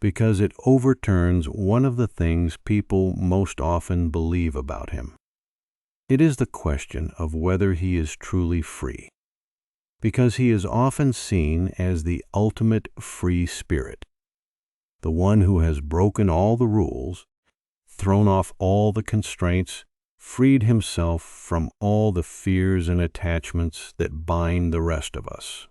because it overturns one of the things people most often believe about him. It is the question of whether he is truly free, because he is often seen as the ultimate free spirit, the one who has broken all the rules, thrown off all the constraints, freed himself from all the fears and attachments that bind the rest of us.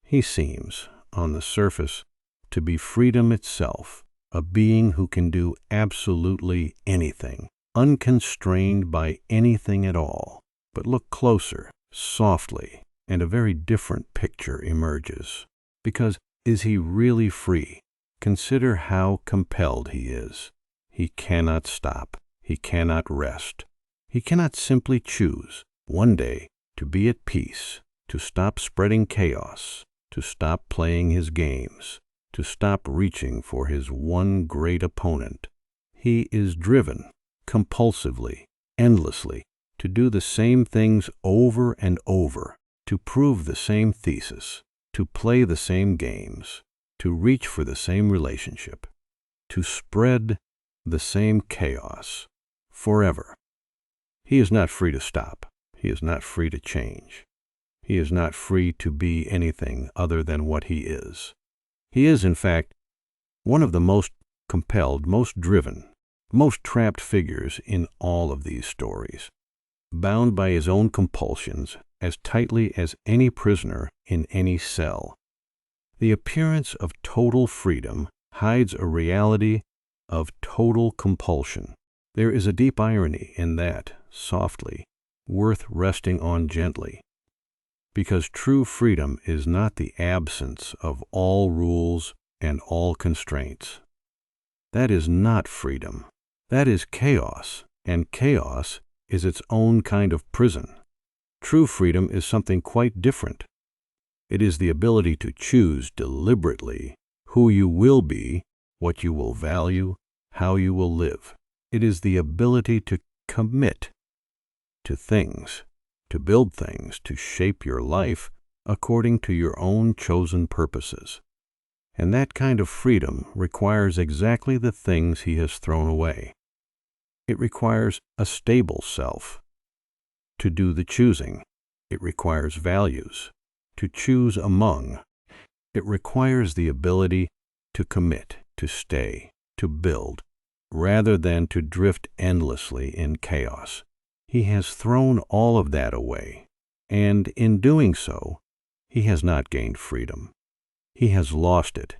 He seems, on the surface, to be freedom itself, a being who can do absolutely anything, unconstrained by anything at all. But look closer, softly, and a very different picture emerges. Because is he really free? Consider how compelled he is. He cannot stop. He cannot rest. He cannot simply choose, one day, to be at peace, to stop spreading chaos, to stop playing his games, to stop reaching for his one great opponent. He is driven, compulsively, endlessly, to do the same things over and over, to prove the same thesis, to play the same games, to reach for the same relationship. to spread the same chaos forever. He is not free to stop. He is not free to change. He is not free to be anything other than what he is. He is, in fact, one of the most compelled, most driven, most trapped figures in all of these stories, bound by his own compulsions as tightly as any prisoner in any cell. The appearance of total freedom hides a reality of total compulsion. There is a deep irony in that, softly, worth resting on gently, because true freedom is not the absence of all rules and all constraints. That is not freedom. That is chaos, and chaos is its own kind of prison. True freedom is something quite different. It is the ability to choose deliberately who you will be, what you will value, how you will live. It is the ability to commit to things, to build things, to shape your life according to your own chosen purposes. And that kind of freedom requires exactly the things he has thrown away. It requires a stable self to do the choosing. It requires values to choose among. It requires the ability to commit, to stay, to build, rather than to drift endlessly in chaos. He has thrown all of that away, and in doing so, he has not gained freedom. He has lost it.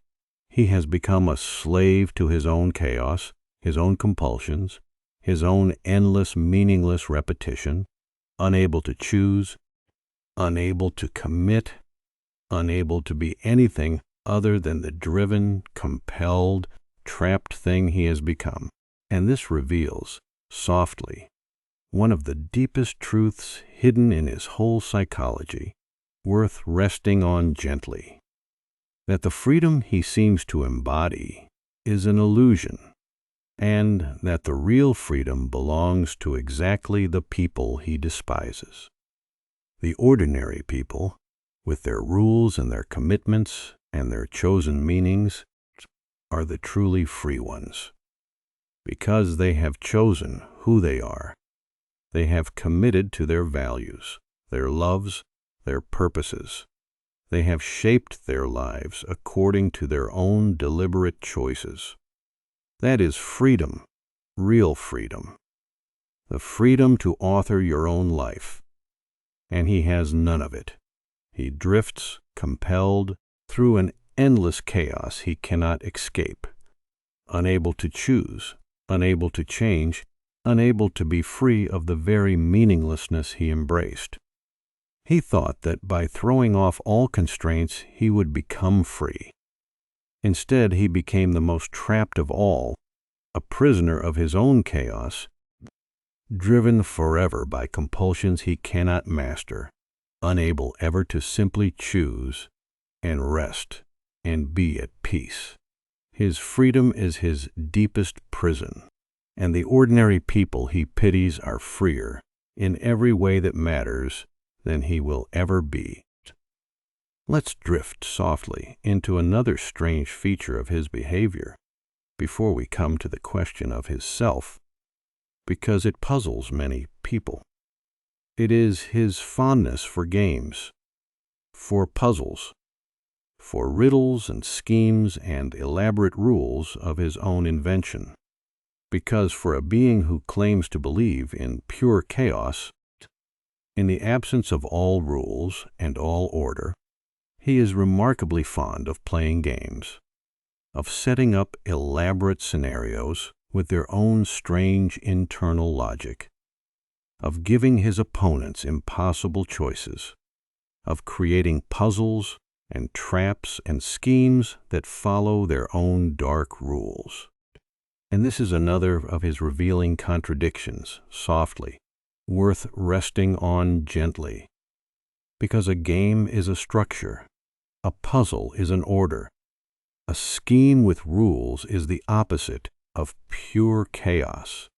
He has become a slave to his own chaos, his own compulsions, his own endless, meaningless repetition, unable to choose, unable to commit, unable to be anything other than the driven, compelled, trapped thing he has become. And this reveals, softly, one of the deepest truths hidden in his whole psychology, worth resting on gently, that the freedom he seems to embody is an illusion, and that the real freedom belongs to exactly the people he despises. The ordinary people, with their rules and their commitments and their chosen meanings, are the truly free ones. Because they have chosen who they are, they have committed to their values, their loves, their purposes. They have shaped their lives according to their own deliberate choices. That is freedom, real freedom. The freedom to author your own life. And he has none of it. He drifts, compelled, through an endless chaos he cannot escape, unable to choose, unable to change, unable to be free of the very meaninglessness he embraced. He thought that by throwing off all constraints he would become free. Instead, he became the most trapped of all, a prisoner of his own chaos, driven forever by compulsions he cannot master, unable ever to simply choose and rest and be at peace. His freedom is his deepest prison, and the ordinary people he pities are freer in every way that matters than he will ever be. Let's drift softly into another strange feature of his behavior before we come to the question of his self, because it puzzles many people. It is his fondness for games, for puzzles, for riddles and schemes and elaborate rules of his own invention. Because for a being who claims to believe in pure chaos, in the absence of all rules and all order, he is remarkably fond of playing games, of setting up elaborate scenarios with their own strange internal logic, of giving his opponents impossible choices, of creating puzzles and traps and schemes that follow their own dark rules. And this is another of his revealing contradictions, softly, worth resting on gently. Because a game is a structure, a puzzle is an order, a scheme with rules is the opposite of pure chaos.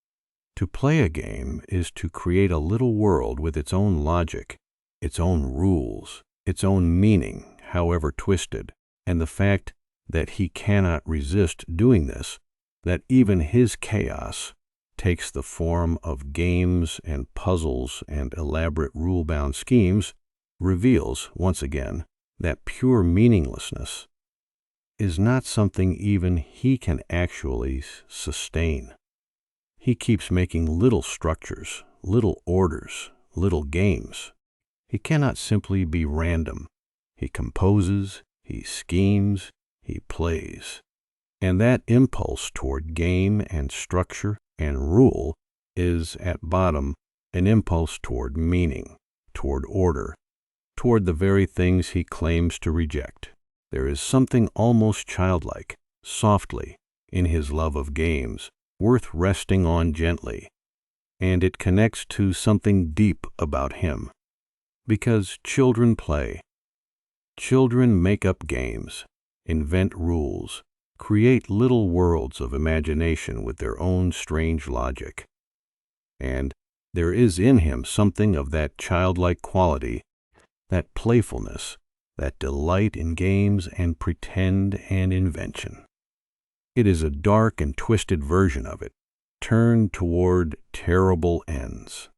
To play a game is to create a little world with its own logic, its own rules, its own meaning, however twisted, and the fact that he cannot resist doing this that even his chaos takes the form of games and puzzles and elaborate rule-bound schemes, reveals, once again, that pure meaninglessness is not something even he can actually sustain. He keeps making little structures, little orders, little games. He cannot simply be random. He composes, he schemes, he plays. And that impulse toward game and structure and rule is, at bottom, an impulse toward meaning, toward order, toward the very things he claims to reject. There is something almost childlike, softly, in his love of games, worth resting on gently, and it connects to something deep about him. Because children play. Children make up games, invent rules, create little worlds of imagination with their own strange logic. And there is in him something of that childlike quality, that playfulness, that delight in games and pretend and invention. It is a dark and twisted version of it, turned toward terrible ends.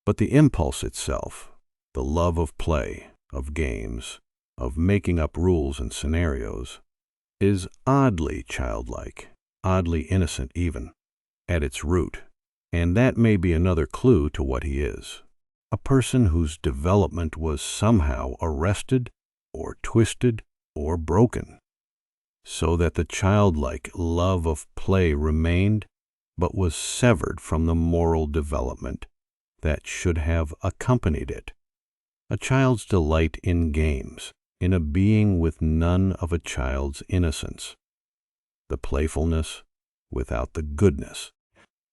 But the impulse itself, the love of play, of games, of making up rules and scenarios, is oddly childlike, oddly innocent even, at its root, and that may be another clue to what he is. A person whose development was somehow arrested or twisted or broken, so that the childlike love of play remained, but was severed from the moral development that should have accompanied it. A child's delight in games, in a being with none of a child's innocence. The playfulness without the goodness.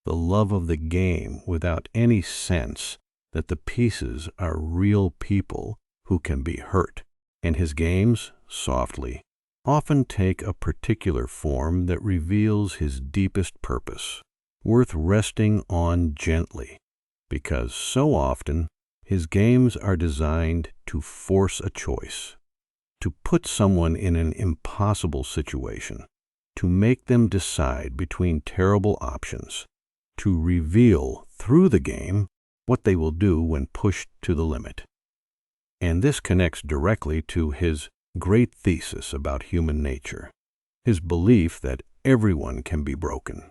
The love of the game without any sense that the pieces are real people who can be hurt. And his games, softly, often take a particular form that reveals his deepest purpose, worth resting on gently, because so often his games are designed to force a choice, to put someone in an impossible situation, to make them decide between terrible options, to reveal through the game what they will do when pushed to the limit. And this connects directly to his great thesis about human nature, his belief that everyone can be broken,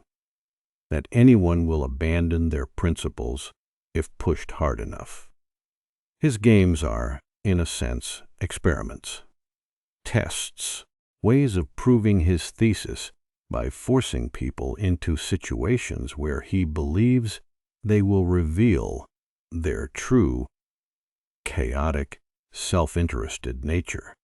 that anyone will abandon their principles if pushed hard enough. His games are, in a sense, experiments, tests, ways of proving his thesis by forcing people into situations where he believes they will reveal their true, chaotic, self-interested nature.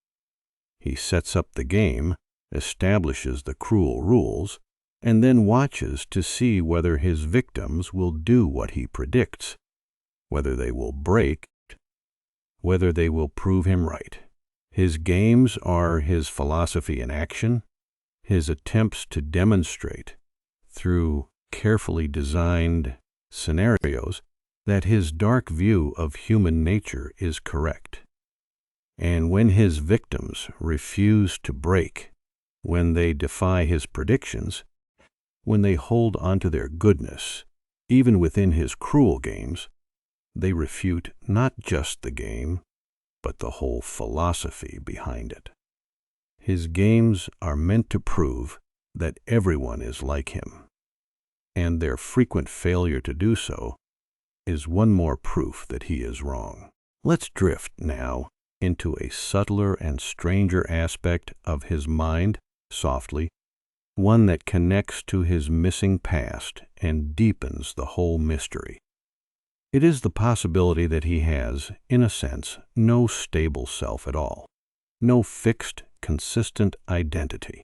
He sets up the game, establishes the cruel rules, and then watches to see whether his victims will do what he predicts, whether they will break, whether they will prove him right. His games are his philosophy in action, his attempts to demonstrate, through carefully designed scenarios, that his dark view of human nature is correct. And when his victims refuse to break, when they defy his predictions, when they hold onto their goodness, even within his cruel games, they refute not just the game, but the whole philosophy behind it. His games are meant to prove that everyone is like him, and their frequent failure to do so is one more proof that he is wrong. Let's drift now into a subtler and stranger aspect of his mind, softly, one that connects to his missing past and deepens the whole mystery. It is the possibility that he has, in a sense, no stable self at all, no fixed, consistent identity,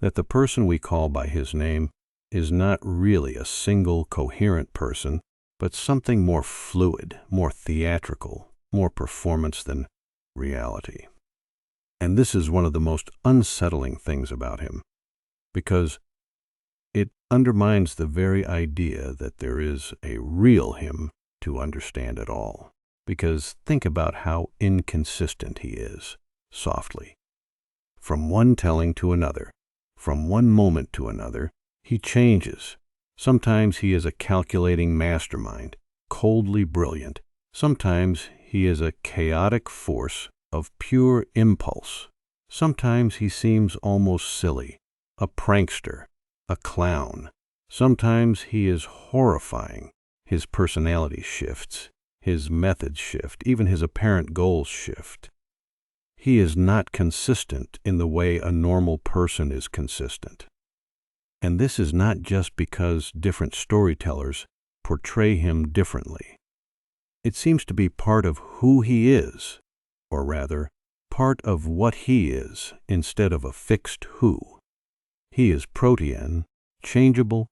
that the person we call by his name is not really a single coherent person, but something more fluid, more theatrical, more performance than reality. And this is one of the most unsettling things about him, because it undermines the very idea that there is a real him to understand at all. Because think about how inconsistent he is, softly. From one telling to another, from one moment to another, He changes. Sometimes he is a calculating mastermind, coldly brilliant. Sometimes he is a chaotic force of pure impulse. Sometimes he seems almost silly, a prankster, a clown. Sometimes he is horrifying. His personality shifts, his methods shift, even his apparent goals shift. He is not consistent in the way a normal person is consistent. And this is not just because different storytellers portray him differently. It seems to be part of who he is, or rather, part of what he is instead of a fixed who. He is protean, changeable,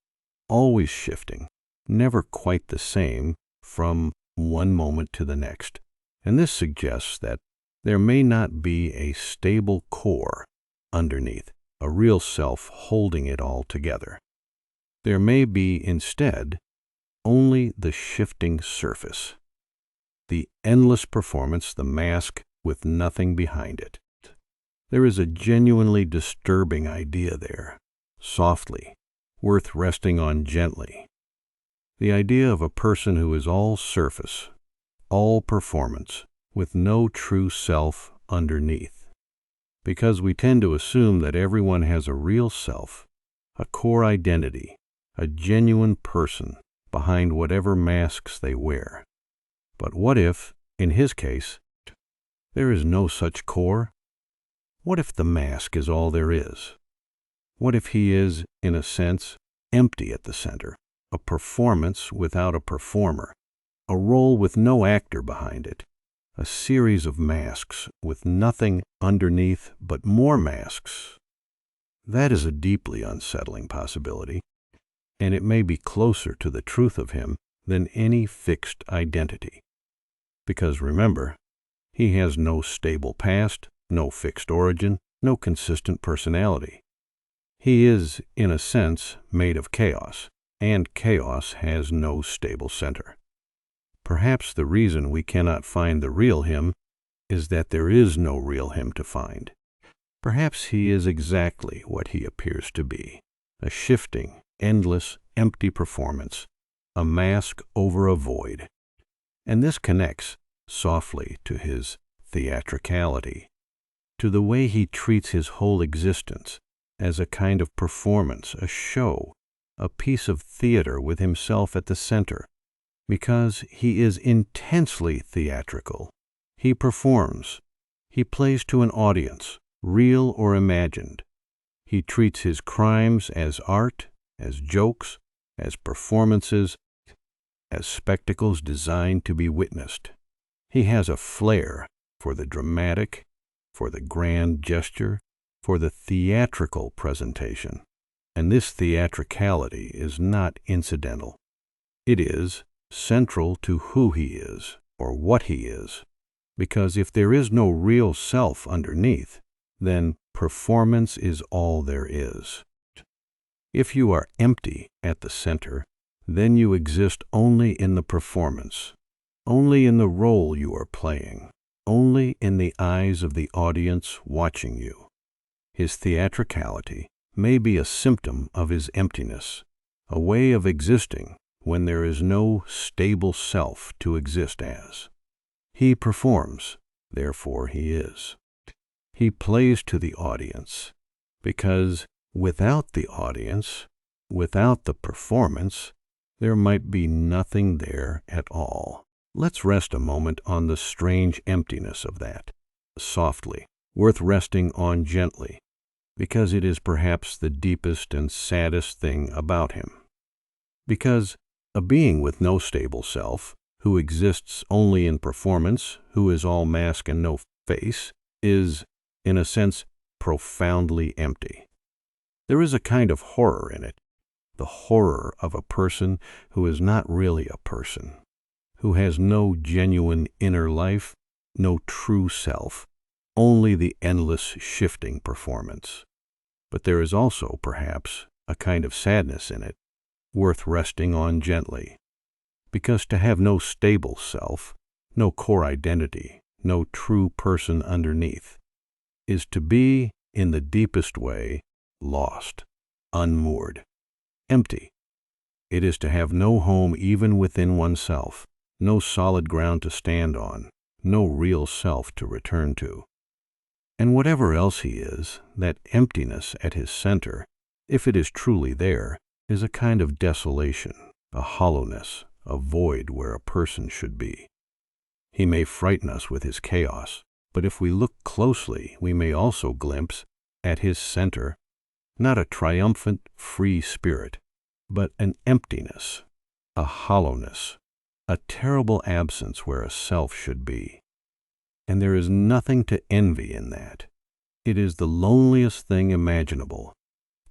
always shifting, never quite the same from one moment to the next. And this suggests that there may not be a stable core underneath, a real self holding it all together. There may be instead only the shifting surface, the endless performance, the mask with nothing behind it. There is a genuinely disturbing idea there, softly, worth resting on gently. The idea of a person who is all surface, all performance, with no true self underneath. Because we tend to assume that everyone has a real self, a core identity, a genuine person behind whatever masks they wear. But what if, in his case, there is no such core? What if the mask is all there is? What if he is, in a sense, empty at the center, a performance without a performer, a role with no actor behind it, a series of masks with nothing underneath but more masks? That is a deeply unsettling possibility, and it may be closer to the truth of him than any fixed identity. Because remember, he has no stable past, no fixed origin, no consistent personality. He is, in a sense, made of chaos, and chaos has no stable center. Perhaps the reason we cannot find the real him is that there is no real him to find. Perhaps he is exactly what he appears to be, a shifting, endless, empty performance, a mask over a void. And this connects softly to his theatricality, to the way he treats his whole existence as a kind of performance, a show, a piece of theater with himself at the center. Because he is intensely theatrical. He performs. He plays to an audience, real or imagined. He treats his crimes as art, as jokes, as performances, as spectacles designed to be witnessed. He has a flair for the dramatic, for the grand gesture, for the theatrical presentation. And this theatricality is not incidental. It is central to who he is, or what he is. Because if there is no real self underneath, then performance is all there is. If you are empty at the center, then you exist only in the performance, only in the role you are playing, only in the eyes of the audience watching you. His theatricality may be a symptom of his emptiness, a way of existing when there is no stable self to exist as. He performs, therefore he is. He plays to the audience, because without the audience, without the performance, there might be nothing there at all. Let's rest a moment on the strange emptiness of that, softly, worth resting on gently, because it is perhaps the deepest and saddest thing about him. Because a being with no stable self, who exists only in performance, who is all mask and no face, is, in a sense, profoundly empty. There is a kind of horror in it, the horror of a person who is not really a person, who has no genuine inner life, no true self, only the endless shifting performance. But there is also, perhaps, a kind of sadness in it, worth resting on gently, because to have no stable self, no core identity, no true person underneath, is to be, in the deepest way, lost, unmoored. empty. It is to have no home even within oneself, no solid ground to stand on, no real self to return to. And whatever else he is, that emptiness at his center, if it is truly there, is a kind of desolation, a hollowness, a void where a person should be. He may frighten us with his chaos, but if we look closely, we may also glimpse, at his center, not a triumphant, free spirit, but an emptiness, a hollowness, a terrible absence where a self should be. And there is nothing to envy in that. It is the loneliest thing imaginable,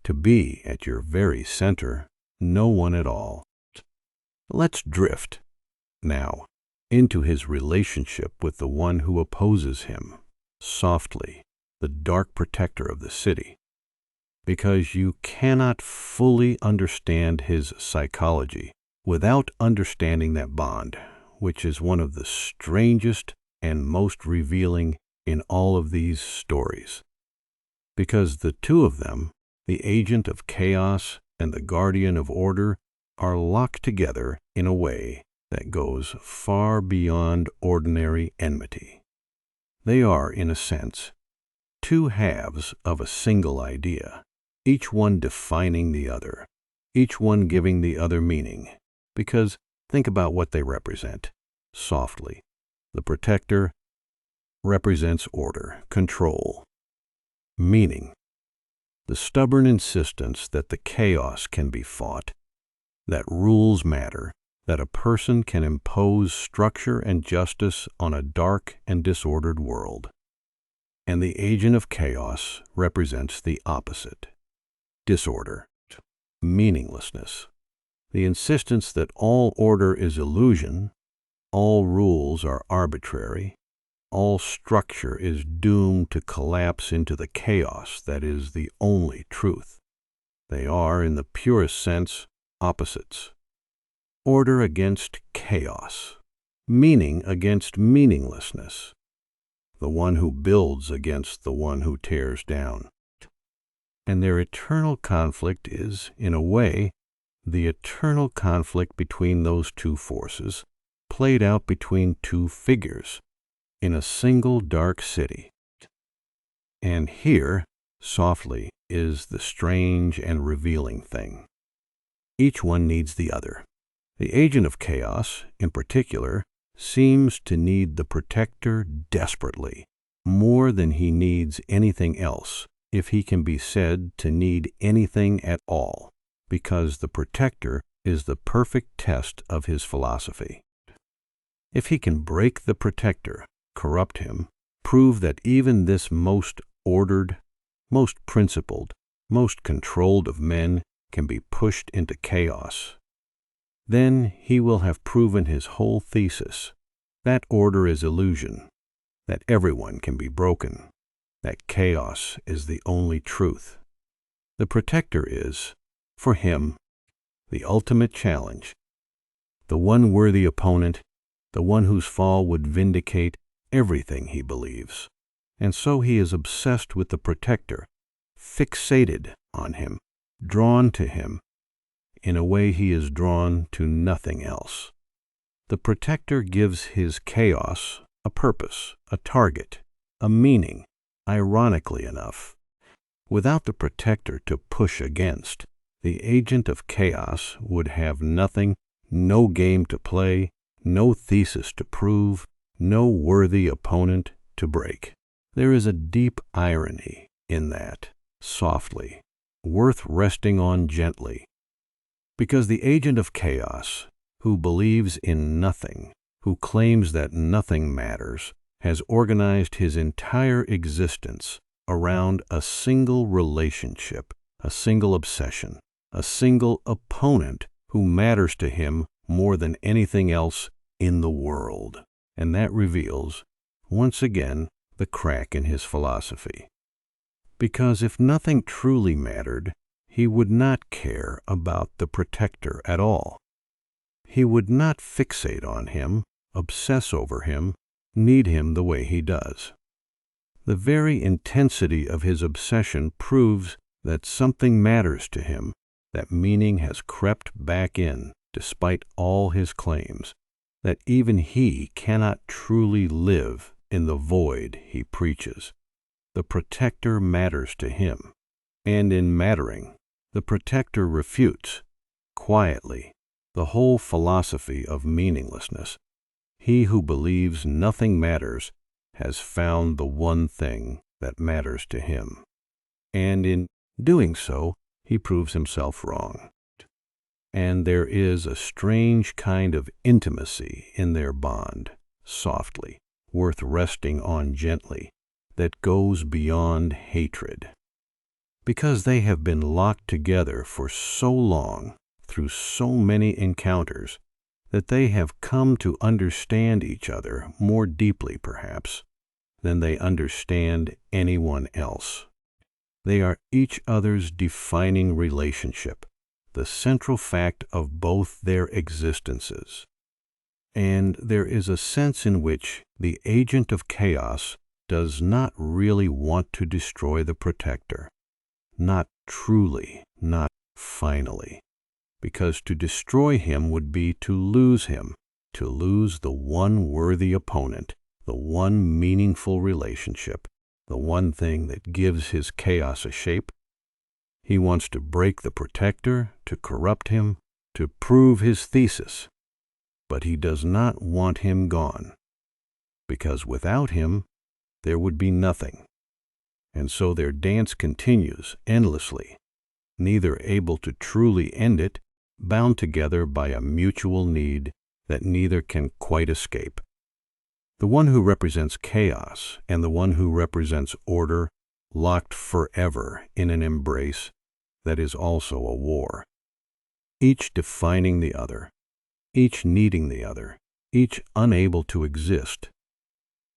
to be at your very center, no one at all. Let's drift, now, into his relationship with the one who opposes him, softly, the dark protector of the city, because you cannot fully understand his psychology without understanding that bond, which is one of the strangest and most revealing in all of these stories. Because the two of them, the agent of chaos and the guardian of order, are locked together in a way that goes far beyond ordinary enmity. They are, in a sense, two halves of a single idea, each one defining the other, each one giving the other meaning, because think about what they represent, softly. The protector represents order, control, meaning, the stubborn insistence that the chaos can be fought, that rules matter, that a person can impose structure and justice on a dark and disordered world. And the agent of chaos represents the opposite, disorder, meaninglessness, the insistence that all order is illusion, all rules are arbitrary, all structure is doomed to collapse into the chaos that is the only truth. They are, in the purest sense, opposites. Order against chaos, meaning against meaninglessness, the one who builds against the one who tears down. And their eternal conflict is, in a way, the eternal conflict between those two forces, played out between two figures, in a single dark city. And here, softly, is the strange and revealing thing. Each one needs the other. The agent of chaos, in particular, seems to need the protector desperately, more than he needs anything else, if he can be said to need anything at all, because the protector is the perfect test of his philosophy. If he can break the protector, corrupt him, prove that even this most ordered, most principled, most controlled of men can be pushed into chaos, then he will have proven his whole thesis, that order is illusion, that everyone can be broken, that chaos is the only truth. The protector is, for him, the ultimate challenge, the one worthy opponent, the one whose fall would vindicate everything he believes. And so he is obsessed with the protector, fixated on him, drawn to him, in a way he is drawn to nothing else. The protector gives his chaos a purpose, a target, a meaning, ironically enough. Without the protector to push against, the agent of chaos would have nothing, no game to play, no thesis to prove, no worthy opponent to break. There is a deep irony in that, softly, worth resting on gently. Because the agent of chaos, who believes in nothing, who claims that nothing matters, has organized his entire existence around a single relationship, a single obsession, a single opponent who matters to him more than anything else in the world. And that reveals, once again, the crack in his philosophy. Because if nothing truly mattered, he would not care about the protector at all. He would not fixate on him, obsess over him, need him the way he does. The very intensity of his obsession proves that something matters to him, that meaning has crept back in despite all his claims, that even he cannot truly live in the void he preaches. The protector matters to him, and in mattering, the protector refutes, quietly, the whole philosophy of meaninglessness. He who believes nothing matters has found the one thing that matters to him, and in doing so, he proves himself wrong. And there is a strange kind of intimacy in their bond, softly, worth resting on gently, that goes beyond hatred. Because they have been locked together for so long, through so many encounters, that they have come to understand each other more deeply, perhaps, than they understand anyone else. They are each other's defining relationship, the central fact of both their existences. And there is a sense in which the agent of chaos does not really want to destroy the protector, not truly, not finally, because to destroy him would be to lose him, to lose the one worthy opponent, the one meaningful relationship, the one thing that gives his chaos a shape. He wants to break the protector, to corrupt him, to prove his thesis. But he does not want him gone, because without him, there would be nothing. And so their dance continues endlessly, neither able to truly end it, bound together by a mutual need that neither can quite escape. The one who represents chaos and the one who represents order, locked forever in an embrace that is also a war, each defining the other, each needing the other, each unable to exist,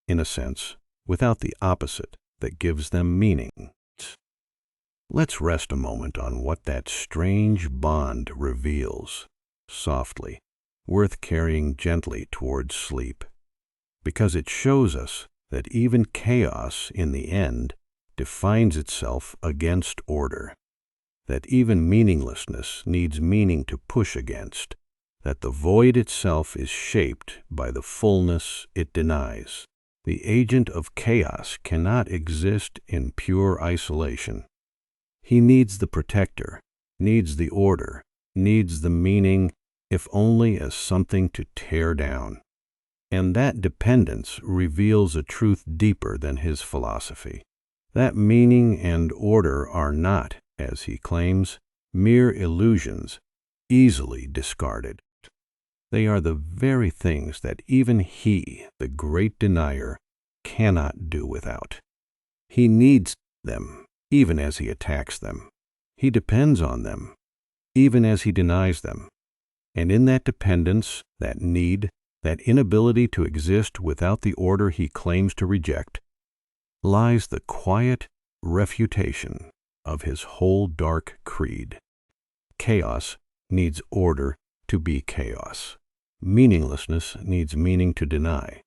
in a sense, without the opposite that gives them meaning. Let's rest a moment on what that strange bond reveals, softly, worth carrying gently towards sleep, because it shows us that even chaos, in the end, defines itself against order, that even meaninglessness needs meaning to push against, that the void itself is shaped by the fullness it denies. The agent of chaos cannot exist in pure isolation. He needs the protector, needs the order, needs the meaning, if only as something to tear down. And that dependence reveals a truth deeper than his philosophy. That meaning and order are not, as he claims, mere illusions, easily discarded. They are the very things that even he, the great denier, cannot do without. He needs them, even as he attacks them. He depends on them, even as he denies them. And in that dependence, that need, that inability to exist without the order he claims to reject, lies the quiet refutation of his whole dark creed. Chaos needs order to be chaos. Meaninglessness needs meaning to deny.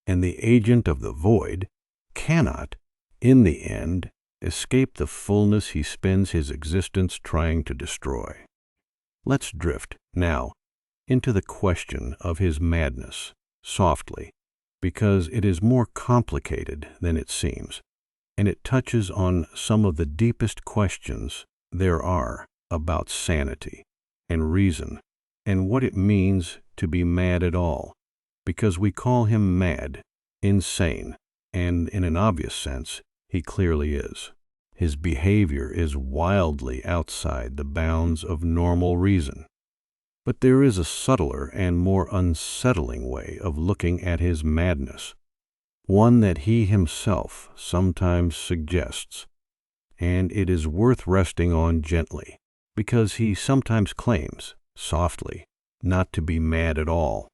And the agent of the void cannot, in the end, escape the fullness he spends his existence trying to destroy. Let's drift, now, into the question of his madness, softly, because it is more complicated than it seems, and it touches on some of the deepest questions there are about sanity and reason and what it means to be mad at all, because we call him mad, insane, and in an obvious sense, he clearly is. His behavior is wildly outside the bounds of normal reason. But there is a subtler and more unsettling way of looking at his madness, one that he himself sometimes suggests, and it is worth resting on gently, because he sometimes claims, softly, not to be mad at all.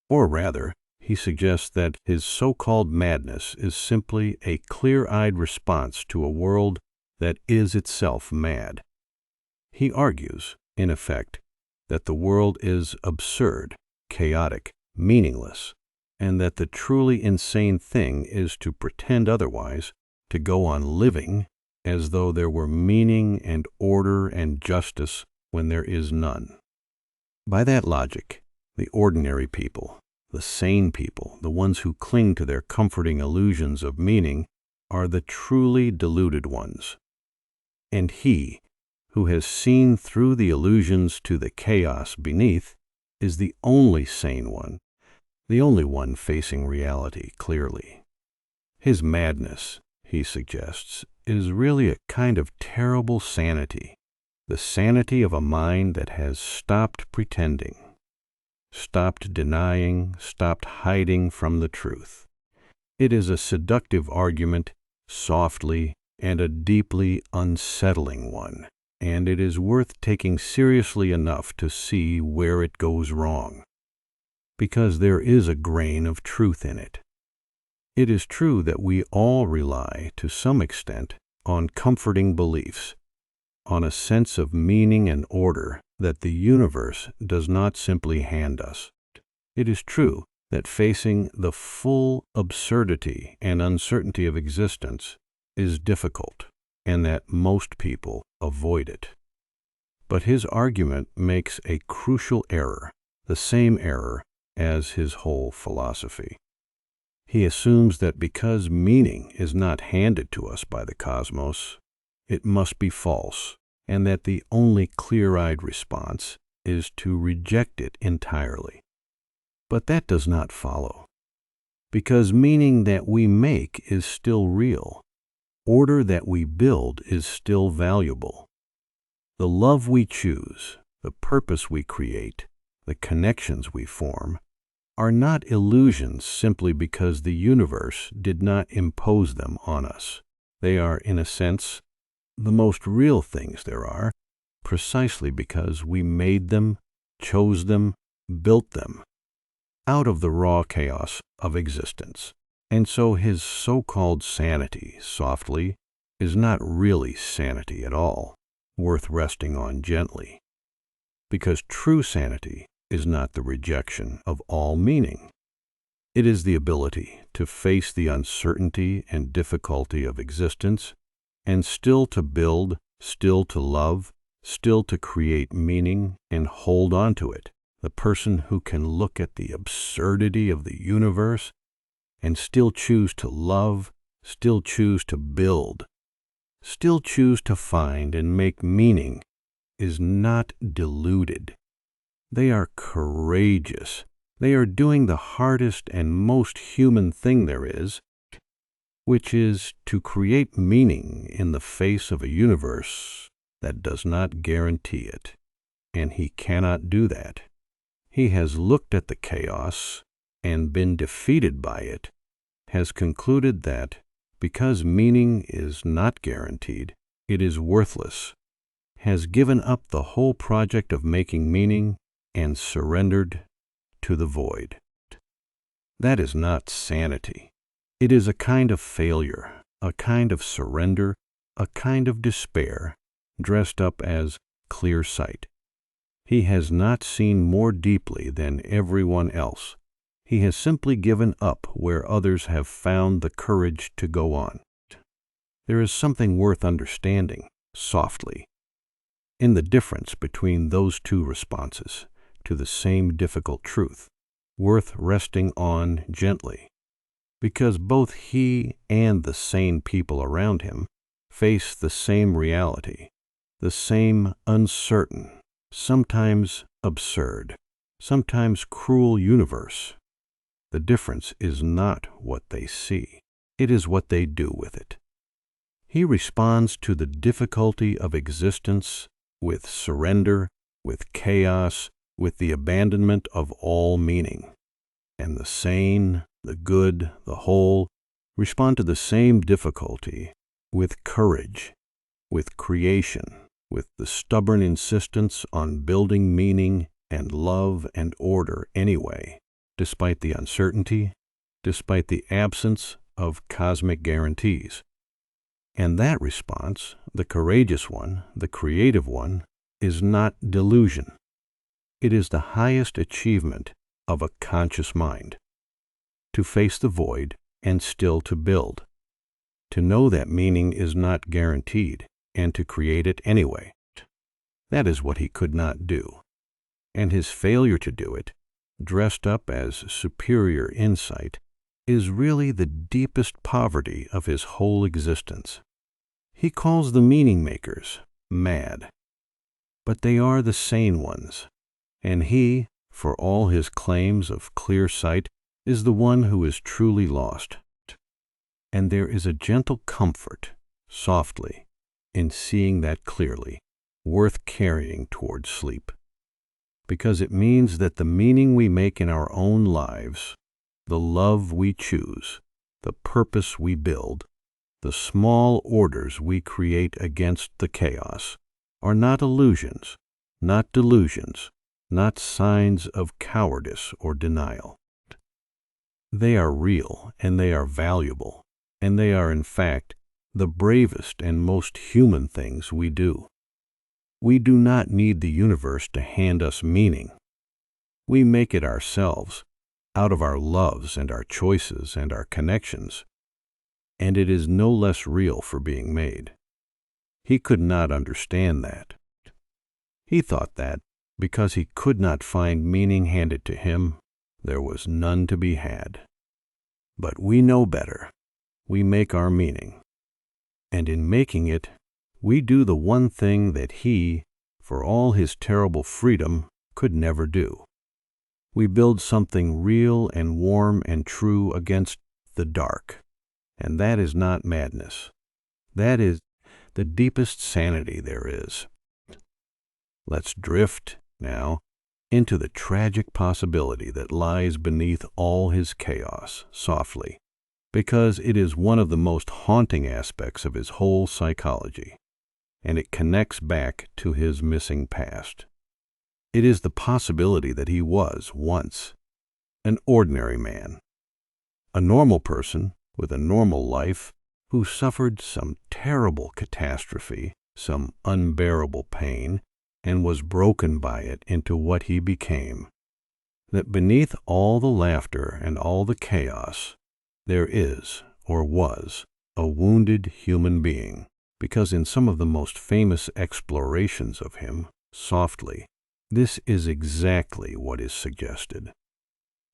Or rather, he suggests that his so-called madness is simply a clear-eyed response to a world that is itself mad. He argues, in effect, that the world is absurd, chaotic, meaningless, and that the truly insane thing is to pretend otherwise, to go on living as though there were meaning and order and justice when there is none. By that logic, the ordinary people, the sane people, the ones who cling to their comforting illusions of meaning, are the truly deluded ones. And he, who has seen through the illusions to the chaos beneath, is the only sane one, the only one facing reality clearly. His madness, he suggests, is really a kind of terrible sanity, the sanity of a mind that has stopped pretending, stopped denying, stopped hiding from the truth. It is a seductive argument, softly, and a deeply unsettling one, and it is worth taking seriously enough to see where it goes wrong, because there is a grain of truth in it. It is true that we all rely, to some extent, on comforting beliefs, on a sense of meaning and order that the universe does not simply hand us. It is true that facing the full absurdity and uncertainty of existence is difficult, and that most people avoid it. But his argument makes a crucial error, the same error as his whole philosophy. He assumes that because meaning is not handed to us by the cosmos, it must be false, and that the only clear-eyed response is to reject it entirely. But that does not follow, because meaning that we make is still real. Order that we build is still valuable. The love we choose, the purpose we create, the connections we form, are not illusions simply because the universe did not impose them on us. They are, in a sense, the most real things there are, precisely because we made them, chose them, built them, out of the raw chaos of existence. And so his so-called sanity, softly, is not really sanity at all, worth resting on gently, because true sanity is not the rejection of all meaning. It is the ability to face the uncertainty and difficulty of existence and still to build, still to love, still to create meaning and hold on to it. The person who can look at the absurdity of the universe and still choose to love, still choose to build, still choose to find and make meaning, is not deluded. They are courageous. They are doing the hardest and most human thing there is, which is to create meaning in the face of a universe that does not guarantee it. And he cannot do that. He has looked at the chaos and been defeated by it, has concluded that because meaning is not guaranteed, it is worthless, has given up the whole project of making meaning and surrendered to the void. That is not sanity. It is a kind of failure, a kind of surrender, a kind of despair, dressed up as clear sight. He has not seen more deeply than everyone else. He has simply given up where others have found the courage to go on. There is something worth understanding, softly, in the difference between those two responses to the same difficult truth, worth resting on gently, because both he and the sane people around him face the same reality, the same uncertain, sometimes absurd, sometimes cruel universe. The difference is not what they see, it is what they do with it. He responds to the difficulty of existence with surrender, with chaos, with the abandonment of all meaning. And the sane, the good, the whole respond to the same difficulty with courage, with creation, with the stubborn insistence on building meaning and love and order anyway, despite the uncertainty, despite the absence of cosmic guarantees. And that response, the courageous one, the creative one, is not delusion. It is the highest achievement of a conscious mind, to face the void and still to build, to know that meaning is not guaranteed, and to create it anyway. That is what he could not do. And his failure to do it, dressed up as superior insight, is really the deepest poverty of his whole existence. He calls the meaning makers mad, but they are the sane ones, and he, for all his claims of clear sight, is the one who is truly lost. And there is a gentle comfort, softly, in seeing that clearly, worth carrying toward sleep, because it means that the meaning we make in our own lives, the love we choose, the purpose we build, the small orders we create against the chaos, are not illusions, not delusions, not signs of cowardice or denial. They are real, and they are valuable, and they are, in fact, the bravest and most human things we do. We do not need the universe to hand us meaning. We make it ourselves, out of our loves and our choices and our connections, and it is no less real for being made. He could not understand that. He thought that, because he could not find meaning handed to him, there was none to be had. But we know better. We make our meaning. And in making it, we do the one thing that he, for all his terrible freedom, could never do. We build something real and warm and true against the dark. And that is not madness. That is the deepest sanity there is. Let's drift, now, into the tragic possibility that lies beneath all his chaos, softly, because it is one of the most haunting aspects of his whole psychology, and it connects back to his missing past. It is the possibility that he was, once, an ordinary man, a normal person with a normal life who suffered some terrible catastrophe, some unbearable pain, and was broken by it into what he became. That beneath all the laughter and all the chaos, there is, or was, a wounded human being, because in some of the most famous explorations of him, softly, this is exactly what is suggested.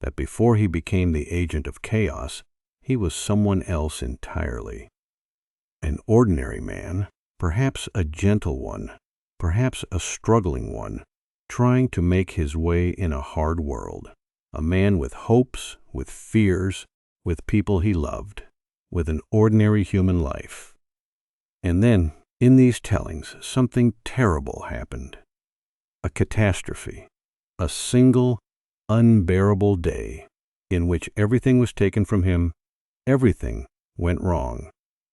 That before he became the agent of chaos, he was someone else entirely. An ordinary man, perhaps a gentle one, perhaps a struggling one, trying to make his way in a hard world, a man with hopes, with fears, with people he loved, with an ordinary human life. And then, in these tellings, something terrible happened. A catastrophe, a single, unbearable day in which everything was taken from him, everything went wrong,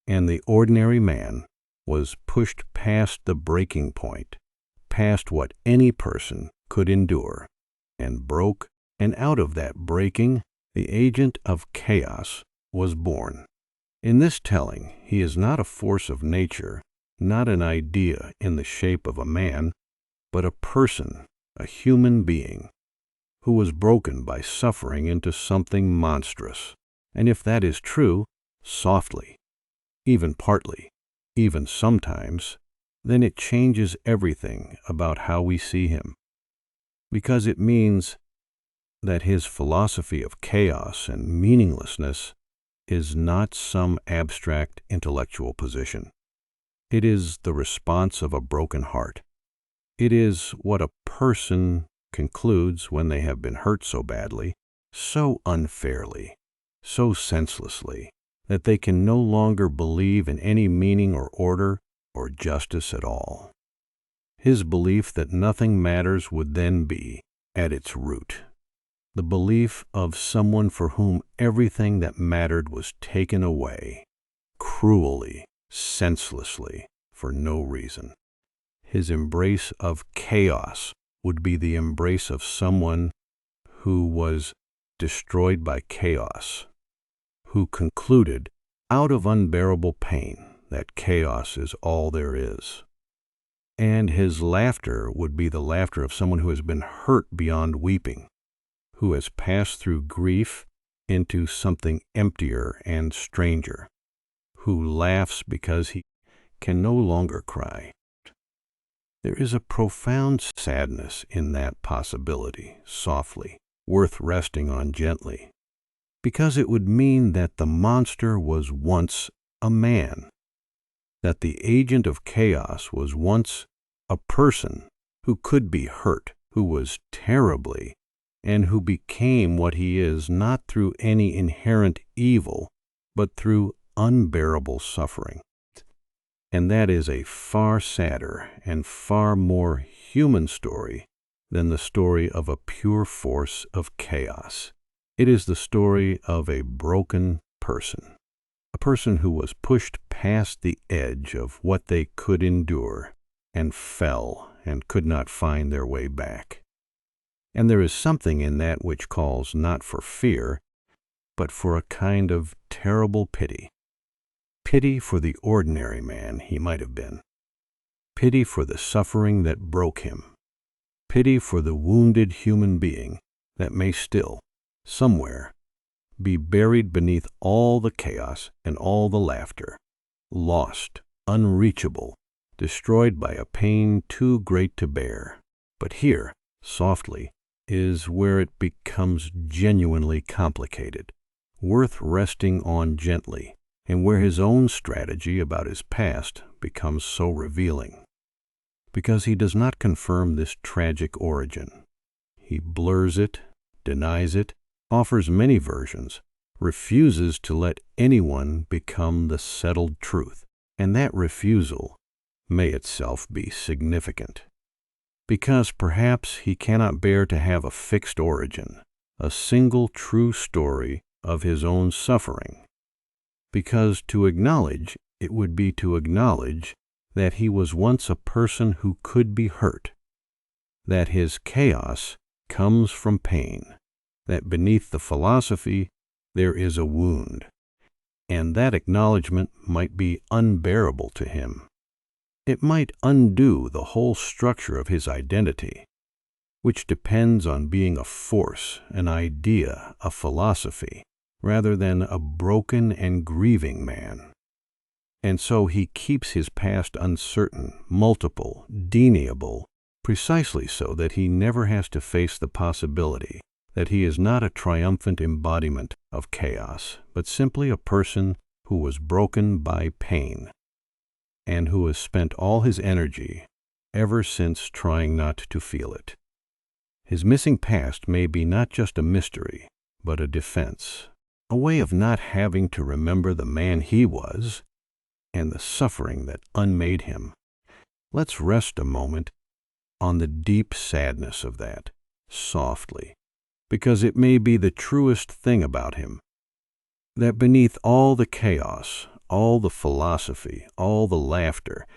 and the ordinary man was pushed past the breaking point, past what any person could endure, and broke, and out of that breaking, the agent of chaos was born. In this telling, he is not a force of nature, not an idea in the shape of a man, but a person, a human being, who was broken by suffering into something monstrous. And if that is true, softly, even partly, even sometimes, then it changes everything about how we see him, because it means that his philosophy of chaos and meaninglessness is not some abstract intellectual position. It is the response of a broken heart. It is what a person concludes when they have been hurt so badly, so unfairly, so senselessly, that they can no longer believe in any meaning or order or justice at all. His belief that nothing matters would then be, at its root, the belief of someone for whom everything that mattered was taken away, cruelly, senselessly, for no reason. His embrace of chaos would be the embrace of someone who was destroyed by chaos, who concluded, out of unbearable pain, that chaos is all there is. And his laughter would be the laughter of someone who has been hurt beyond weeping, who has passed through grief into something emptier and stranger, who laughs because he can no longer cry. There is a profound sadness in that possibility, softly, worth resting on gently, because it would mean that the monster was once a man, that the agent of chaos was once a person who could be hurt, who was terribly, and who became what he is not through any inherent evil, but through unbearable suffering. And that is a far sadder and far more human story than the story of a pure force of chaos. It is the story of a broken person, a person who was pushed past the edge of what they could endure and fell and could not find their way back. And there is something in that which calls not for fear, but for a kind of terrible pity. Pity for the ordinary man he might have been. Pity for the suffering that broke him. Pity for the wounded human being that may still, somewhere, be buried beneath all the chaos and all the laughter, lost, unreachable, destroyed by a pain too great to bear. But here, softly, is where it becomes genuinely complicated, worth resting on gently, and where his own strategy about his past becomes so revealing. Because he does not confirm this tragic origin. He blurs it, denies it, offers many versions, refuses to let anyone become the settled truth, and that refusal may itself be significant. Because perhaps he cannot bear to have a fixed origin, a single true story of his own suffering. Because to acknowledge it would be to acknowledge that he was once a person who could be hurt, that his chaos comes from pain, that beneath the philosophy there is a wound, and that acknowledgement might be unbearable to him. It might undo the whole structure of his identity, which depends on being a force, an idea, a philosophy, rather than a broken and grieving man. And so he keeps his past uncertain, multiple, deniable, precisely so that he never has to face the possibility that he is not a triumphant embodiment of chaos, but simply a person who was broken by pain, and who has spent all his energy ever since trying not to feel it. His missing past may be not just a mystery, but a defense, a way of not having to remember the man he was and the suffering that unmade him. Let's rest a moment on the deep sadness of that, softly, because it may be the truest thing about him, that beneath all the chaos, all the philosophy, all the laughter,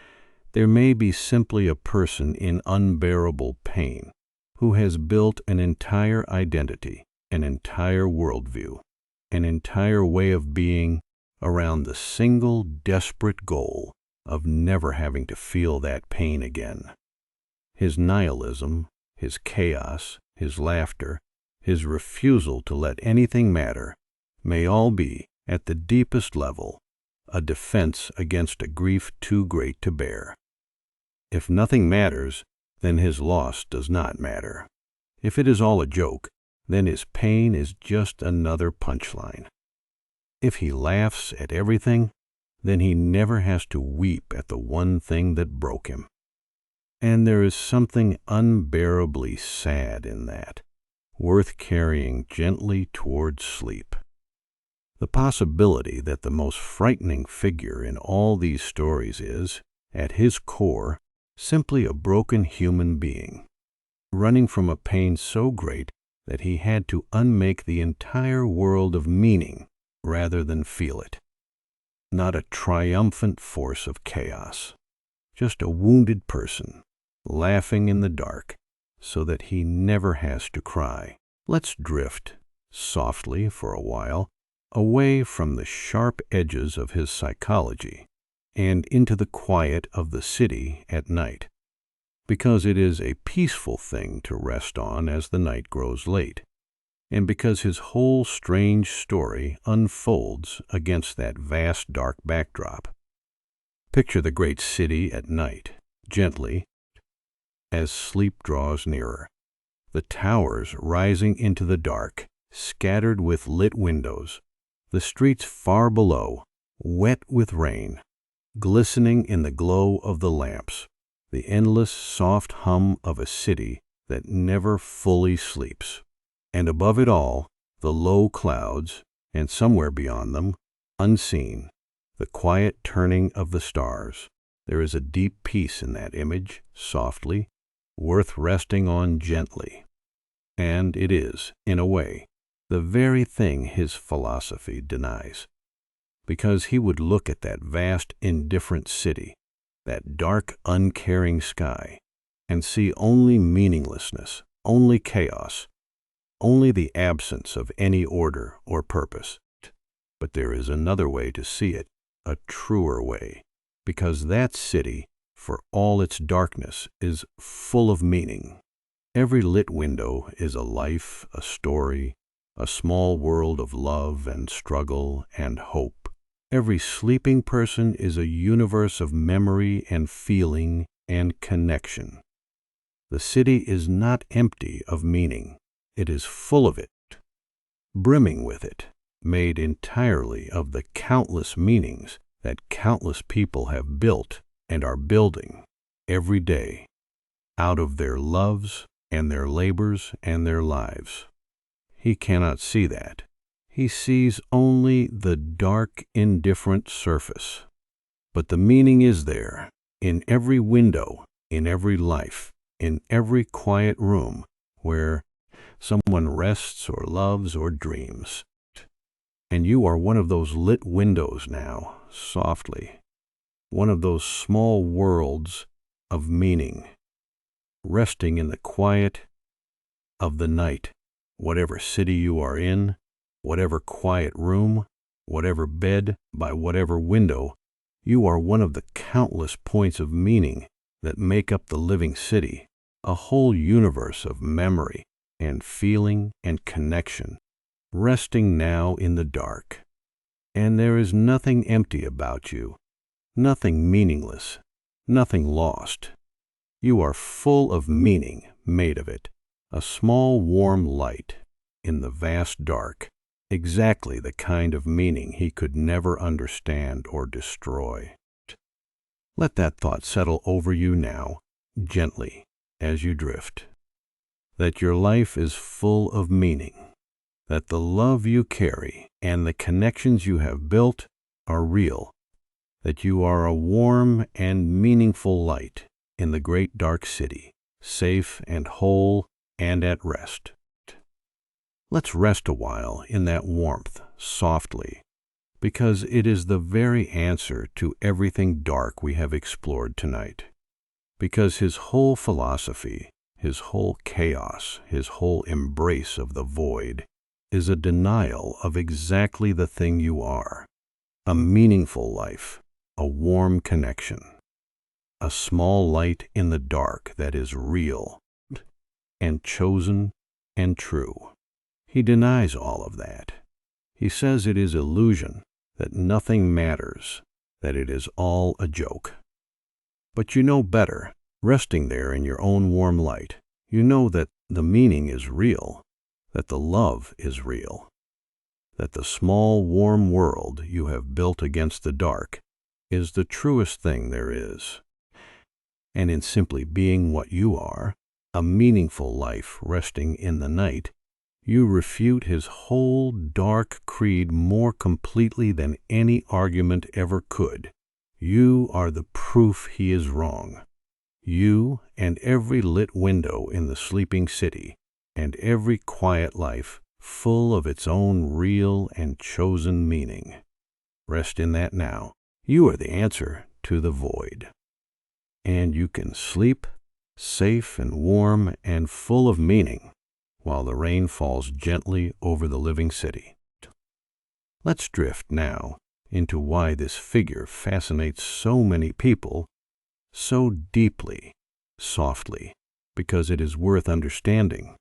there may be simply a person in unbearable pain who has built an entire identity, an entire worldview, an entire way of being around the single desperate goal of never having to feel that pain again. His nihilism, his chaos, his laughter, his refusal to let anything matter, may all be, at the deepest level, a defense against a grief too great to bear. If nothing matters, then his loss does not matter. If it is all a joke, then his pain is just another punchline. If he laughs at everything, then he never has to weep at the one thing that broke him. And there is something unbearably sad in that, worth carrying gently toward sleep. The possibility that the most frightening figure in all these stories is, at his core, simply a broken human being, running from a pain so great that he had to unmake the entire world of meaning rather than feel it. Not a triumphant force of chaos, just a wounded person, laughing in the dark, so that he never has to cry. Let's drift, softly for a while, away from the sharp edges of his psychology and into the quiet of the city at night, because it is a peaceful thing to rest on as the night grows late. and because his whole strange story unfolds against that vast dark backdrop. Picture the great city at night, gently, as sleep draws nearer. The towers rising into the dark, scattered with lit windows, the streets far below, wet with rain, glistening in the glow of the lamps, the endless soft hum of a city that never fully sleeps. And above it all, the low clouds, and somewhere beyond them, unseen, the quiet turning of the stars. There is a deep peace in that image, softly, worth resting on gently. And it is, in a way, the very thing his philosophy denies. Because he would look at that vast, indifferent city, that dark, uncaring sky, and see only meaninglessness, only chaos, only the absence of any order or purpose. But there is another way to see it, a truer way, because that city, for all its darkness, is full of meaning. Every lit window is a life, a story, a small world of love and struggle and hope. Every sleeping person is a universe of memory and feeling and connection. The city is not empty of meaning. It is full of it, brimming with it, made entirely of the countless meanings that countless people have built and are building every day out of their loves and their labors and their lives. He cannot see that. He sees only the dark, indifferent surface. But the meaning is there, in every window, in every life, in every quiet room where someone rests or loves or dreams. And you are one of those lit windows now, softly, one of those small worlds of meaning, resting in the quiet of the night, whatever city you are in, whatever quiet room, whatever bed, by whatever window, you are one of the countless points of meaning that make up the living city, a whole universe of memory and feeling and connection, resting now in the dark. And there is nothing empty about you, nothing meaningless, nothing lost. You are full of meaning made of it, a small warm light in the vast dark, exactly the kind of meaning he could never understand or destroy. Let that thought settle over you now, gently, as you drift, that your life is full of meaning, that the love you carry and the connections you have built are real, that you are a warm and meaningful light in the great dark city, safe and whole and at rest. Let's rest a while in that warmth, softly, because it is the very answer to everything dark we have explored tonight. Because his whole philosophy, his whole chaos, his whole embrace of the void is a denial of exactly the thing you are, a meaningful life, a warm connection, a small light in the dark that is real and chosen and true. He denies all of that. He says it is illusion, that nothing matters, that it is all a joke. But you know better, resting there in your own warm light. You know that the meaning is real, that the love is real, that the small warm world you have built against the dark is the truest thing there is. And in simply being what you are, a meaningful life resting in the night, you refute his whole dark creed more completely than any argument ever could. You are the proof he is wrong. You and every lit window in the sleeping city, and every quiet life full of its own real and chosen meaning. Rest in that now. You are the answer to the void. And you can sleep, safe and warm and full of meaning, while the rain falls gently over the living city. Let's drift now into why this figure fascinates so many people so deeply, softly, because it is worth understanding,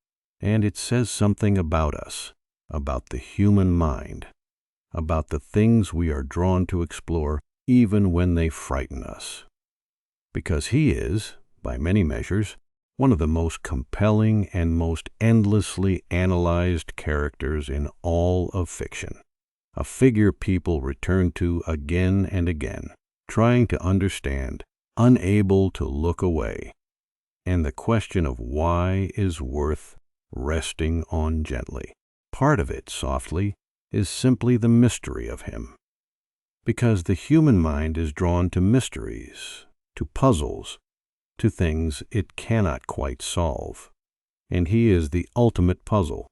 and it says something about us, about the human mind, about the things we are drawn to explore even when they frighten us. Because he is, by many measures, one of the most compelling and most endlessly analyzed characters in all of fiction, a figure people return to again and again, trying to understand, unable to look away. And the question of why is worth resting on gently. Part of it, softly, is simply the mystery of him. Because the human mind is drawn to mysteries, to puzzles, to things it cannot quite solve. And he is the ultimate puzzle,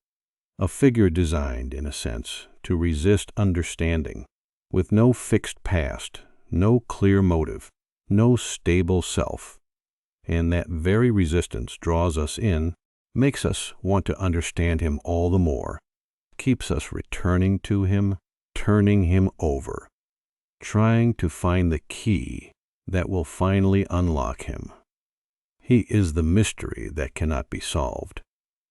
a figure designed, in a sense, to resist understanding, with no fixed past, no clear motive, no stable self. And that very resistance draws us in, makes us want to understand him all the more, keeps us returning to him, turning him over, trying to find the key that will finally unlock him. He is the mystery that cannot be solved,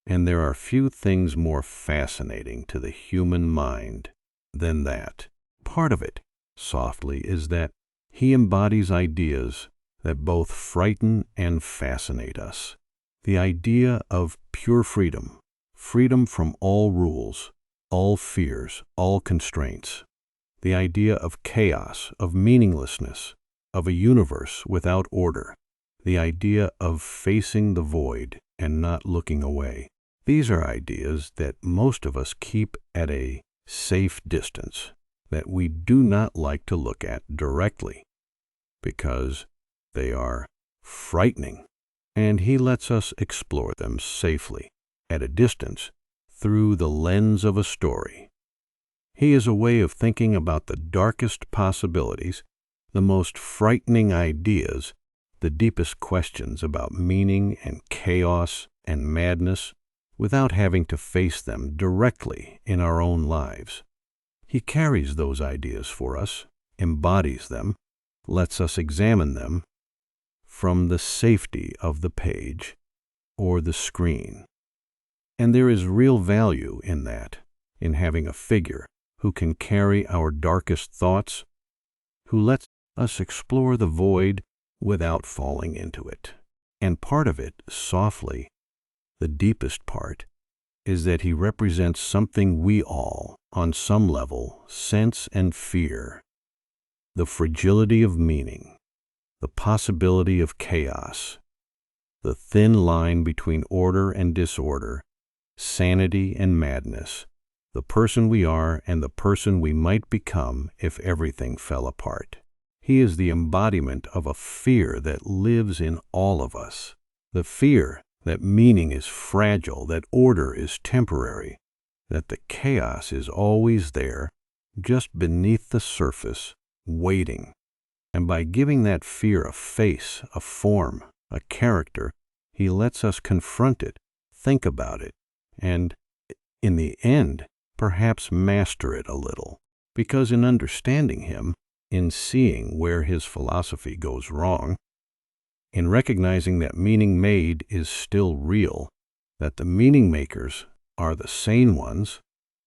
and there are few things more fascinating to the human mind than that. Part of it, softly, is that he embodies ideas that both frighten and fascinate us. The idea of pure freedom, freedom from all rules, all fears, all constraints. The idea of chaos, of meaninglessness, of a universe without order. The idea of facing the void and not looking away. These are ideas that most of us keep at a safe distance, that we do not like to look at directly, because they are frightening, and he lets us explore them safely, at a distance, through the lens of a story. He is a way of thinking about the darkest possibilities, the most frightening ideas, the deepest questions about meaning and chaos and madness, without having to face them directly in our own lives. He carries those ideas for us, embodies them, lets us examine them from the safety of the page or the screen. And there is real value in that, in having a figure who can carry our darkest thoughts, who lets us explore the void without falling into it. And part of it, softly, the deepest part, is that he represents something we all, on some level, sense and fear: the fragility of meaning, the possibility of chaos, the thin line between order and disorder, sanity and madness, the person we are and the person we might become if everything fell apart. He is the embodiment of a fear that lives in all of us, the fear that meaning is fragile, that order is temporary, that the chaos is always there, just beneath the surface, waiting. And by giving that fear a face, a form, a character, he lets us confront it, think about it, and, in the end, perhaps master it a little. Because in understanding him, in seeing where his philosophy goes wrong, in recognizing that meaning made is still real, that the meaning makers are the sane ones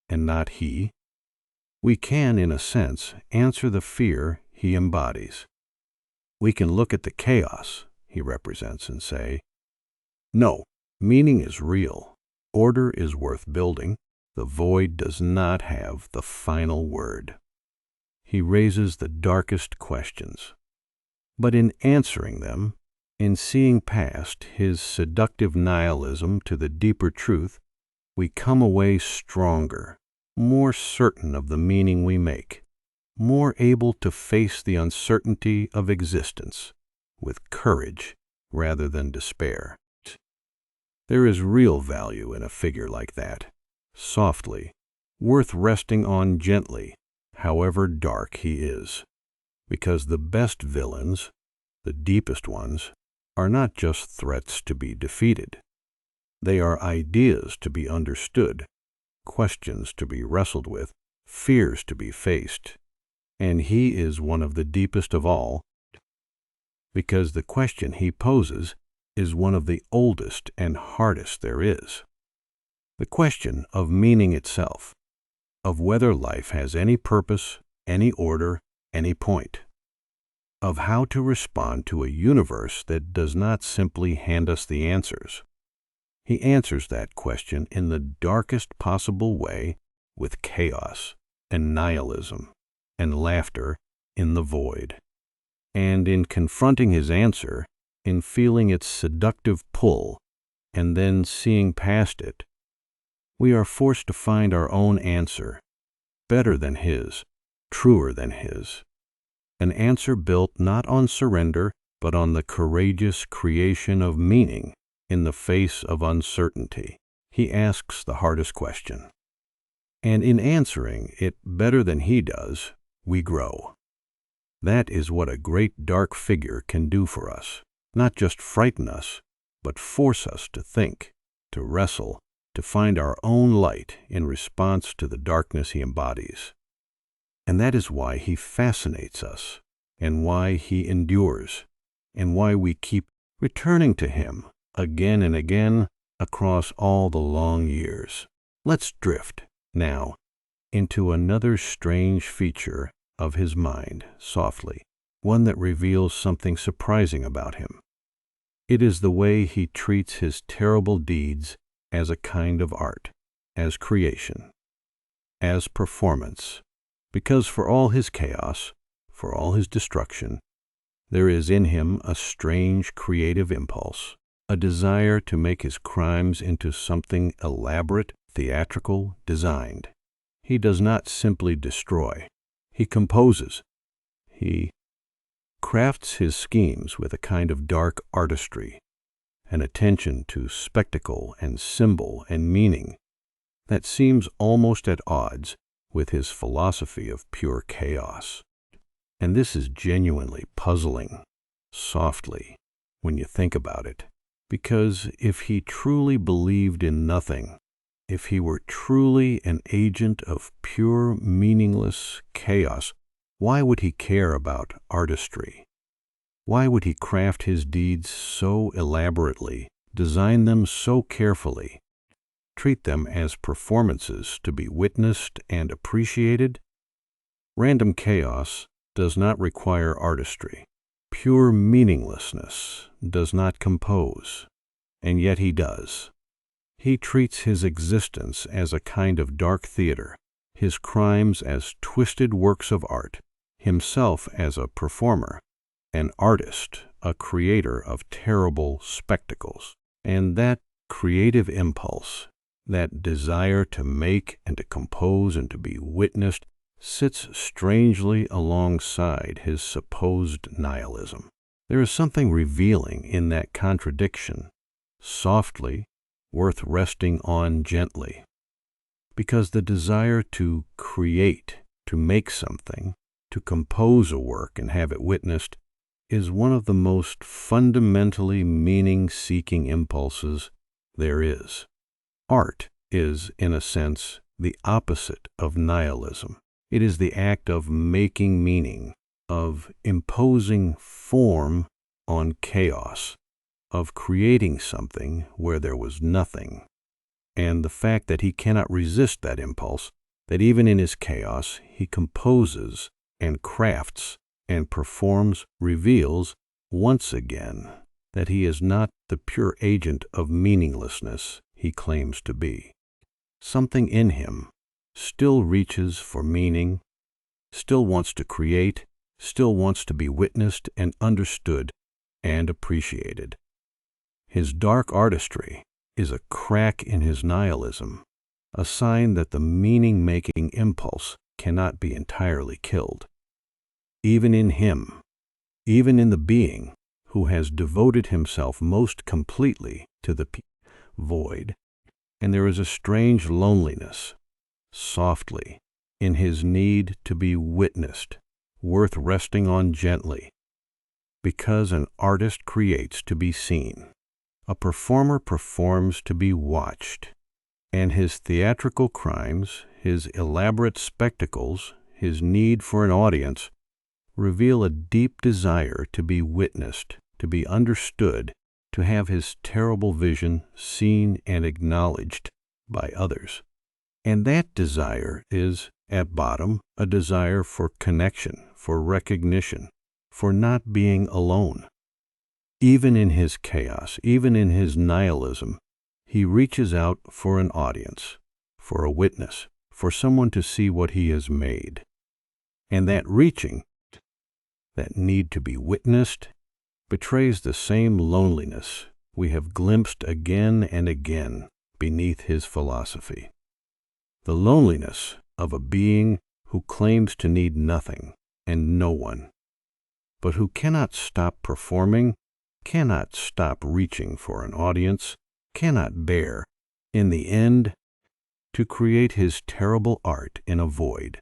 and not he, we can, in a sense, answer the fear he embodies. We can look at the chaos he represents and say, no, meaning is real, order is worth building, the void does not have the final word. He raises the darkest questions, but in answering them, in seeing past his seductive nihilism to the deeper truth, we come away stronger, more certain of the meaning we make, more able to face the uncertainty of existence with courage rather than despair. There is real value in a figure like that, softly, worth resting on gently, however dark he is, because the best villains, the deepest ones, are not just threats to be defeated. They are ideas to be understood, questions to be wrestled with, fears to be faced. And he is one of the deepest of all, because the question he poses is one of the oldest and hardest there is. the question of meaning itself, of whether life has any purpose, any order, any point, of how to respond to a universe that does not simply hand us the answers. He answers that question in the darkest possible way, with chaos and nihilism and laughter in the void. And in confronting his answer, in feeling its seductive pull, and then seeing past it, we are forced to find our own answer, better than his, truer than his. An answer built not on surrender, but on the courageous creation of meaning in the face of uncertainty. He asks the hardest question. And in answering it better than he does, we grow. That is what a great dark figure can do for us. Not just frighten us, but force us to think, to wrestle, to find our own light in response to the darkness he embodies. And that is why he fascinates us, and why he endures, and why we keep returning to him again and again across all the long years. Let's drift, now, into another strange feature of his mind, softly, one that reveals something surprising about him. It is the way he treats his terrible deeds as a kind of art, as creation, as performance, because for all his chaos, for all his destruction, there is in him a strange creative impulse, a desire to make his crimes into something elaborate, theatrical, designed. He does not simply destroy. He composes. He crafts his schemes with a kind of dark artistry, an attention to spectacle and symbol and meaning that seems almost at odds with his philosophy of pure chaos. And this is genuinely puzzling, softly, when you think about it, because if he truly believed in nothing, if he were truly an agent of pure, meaningless chaos, why would he care about artistry? Why would he craft his deeds so elaborately, design them so carefully, treat them as performances to be witnessed and appreciated? Random chaos does not require artistry. Pure meaninglessness does not compose, and yet he does. He treats his existence as a kind of dark theater, his crimes as twisted works of art, himself as a performer, an artist, a creator of terrible spectacles. And that creative impulse, that desire to make and to compose and to be witnessed, sits strangely alongside his supposed nihilism. There is something revealing in that contradiction, softly, worth resting on gently, because the desire to create, to make something, to compose a work and have it witnessed, is one of the most fundamentally meaning-seeking impulses there is. Art is, in a sense, the opposite of nihilism. It is the act of making meaning, of imposing form on chaos, of creating something where there was nothing. And the fact that he cannot resist that impulse, that even in his chaos he composes and crafts and performs, reveals, once again, that he is not the pure agent of meaninglessness he claims to be. Something in him still reaches for meaning, still wants to create, still wants to be witnessed and understood and appreciated. His dark artistry is a crack in his nihilism, a sign that the meaning-making impulse cannot be entirely killed. Even in him, even in the being who has devoted himself most completely to the void, and there is a strange loneliness, softly, in his need to be witnessed, worth resting on gently, because an artist creates to be seen. A performer performs to be watched, and his theatrical crimes, his elaborate spectacles, his need for an audience, reveal a deep desire to be witnessed, to be understood, to have his terrible vision seen and acknowledged, by others. And that desire is, at bottom, a desire for connection, for recognition, for not being alone. Even in his chaos, even in his nihilism, he reaches out for an audience, for a witness, for someone to see what he has made. And that reaching, that need to be witnessed, betrays the same loneliness we have glimpsed again and again beneath his philosophy. The loneliness of a being who claims to need nothing and no one, but who cannot stop performing, cannot stop reaching for an audience, cannot bear, in the end, to create his terrible art in a void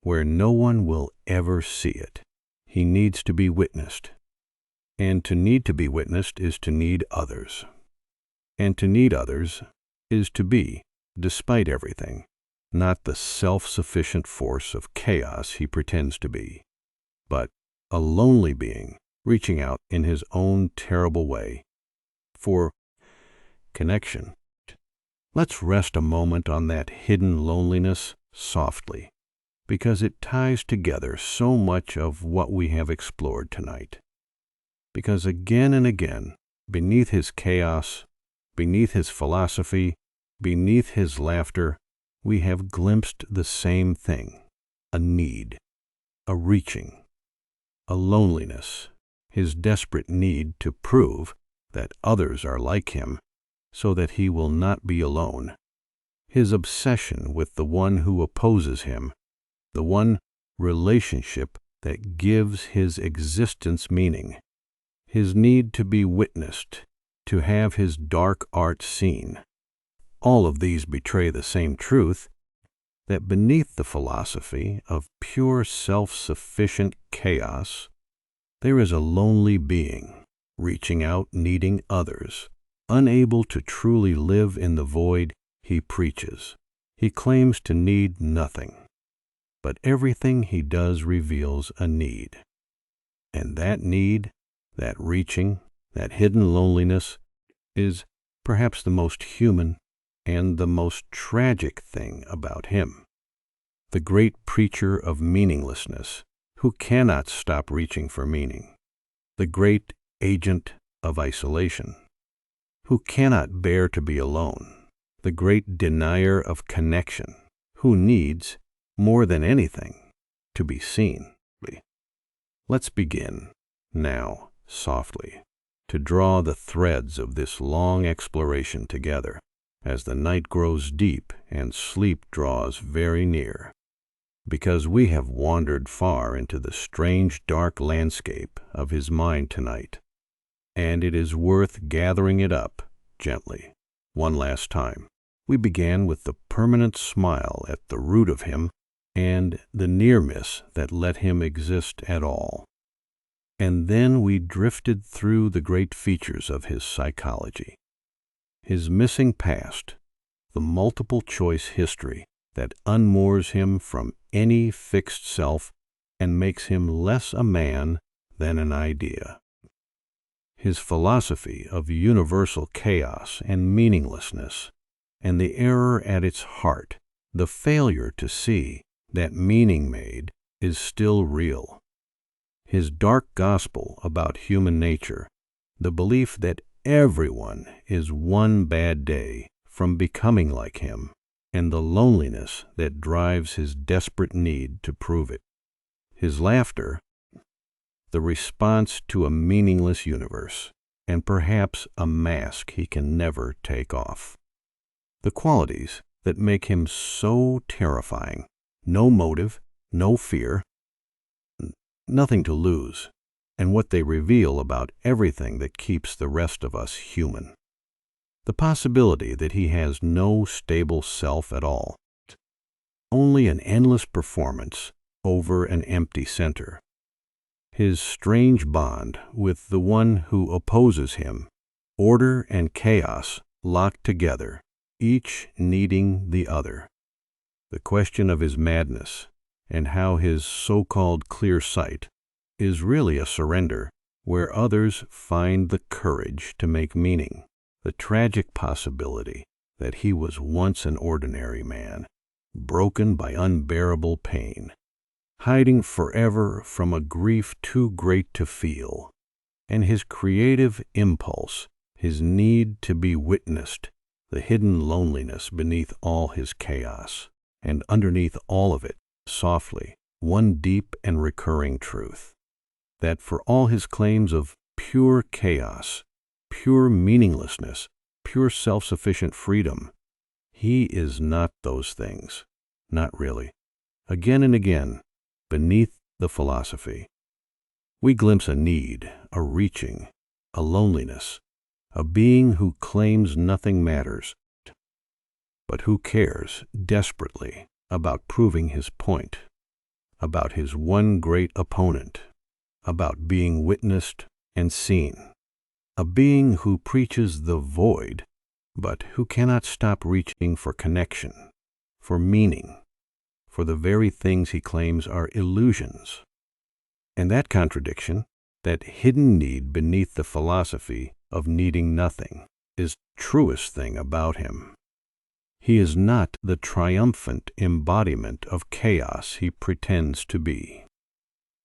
where no one will ever see it. He needs to be witnessed. And to need to be witnessed is to need others. And to need others is to be, despite everything, not the self-sufficient force of chaos he pretends to be, but a lonely being reaching out in his own terrible way for connection. Let's rest a moment on that hidden loneliness softly, because it ties together so much of what we have explored tonight. Because again and again, beneath his chaos, beneath his philosophy, beneath his laughter, we have glimpsed the same thing: a need, a reaching, a loneliness, his desperate need to prove that others are like him so that he will not be alone, his obsession with the one who opposes him, the one relationship that gives his existence meaning, his need to be witnessed, to have his dark art seen. All of these betray the same truth, that beneath the philosophy of pure self-sufficient chaos, there is a lonely being, reaching out, needing others, unable to truly live in the void he preaches. He claims to need nothing, but everything he does reveals a need. And that need, that reaching, that hidden loneliness, is perhaps the most human and the most tragic thing about him. The great preacher of meaninglessness, who cannot stop reaching for meaning. The great agent of isolation, who cannot bear to be alone. The great denier of connection, who needs, more than anything, to be seen. Let's begin, now, softly, to draw the threads of this long exploration together as the night grows deep and sleep draws very near, because we have wandered far into the strange dark landscape of his mind tonight, and it is worth gathering it up gently one last time. We began with the permanent smile at the root of him and the near miss that let him exist at all. And then we drifted through the great features of his psychology, his missing past, the multiple choice history that unmoors him from any fixed self and makes him less a man than an idea, his philosophy of universal chaos and meaninglessness, and the error at its heart, the failure to see that meaning made is still real, his dark gospel about human nature, the belief that everyone is one bad day from becoming like him, and the loneliness that drives his desperate need to prove it. His laughter, the response to a meaningless universe, and perhaps a mask he can never take off. The qualities that make him so terrifying: no motive, no fear, nothing to lose, and what they reveal about everything that keeps the rest of us human. The possibility that he has no stable self at all, only an endless performance over an empty center. His strange bond with the one who opposes him, order and chaos locked together, each needing the other. The question of his madness and how his so-called clear sight is really a surrender where others find the courage to make meaning. The tragic possibility that he was once an ordinary man, broken by unbearable pain, hiding forever from a grief too great to feel, and his creative impulse, his need to be witnessed, the hidden loneliness beneath all his chaos, and underneath all of it, softly, one deep and recurring truth, that for all his claims of pure chaos, pure meaninglessness, pure self-sufficient freedom, he is not those things, not really. Again and again, beneath the philosophy, we glimpse a need, a reaching, a loneliness, a being who claims nothing matters, but who cares desperately about proving his point, about his one great opponent, about being witnessed and seen, a being who preaches the void, but who cannot stop reaching for connection, for meaning, for the very things he claims are illusions. And that contradiction, that hidden need beneath the philosophy of needing nothing, is the truest thing about him. He is not the triumphant embodiment of chaos he pretends to be.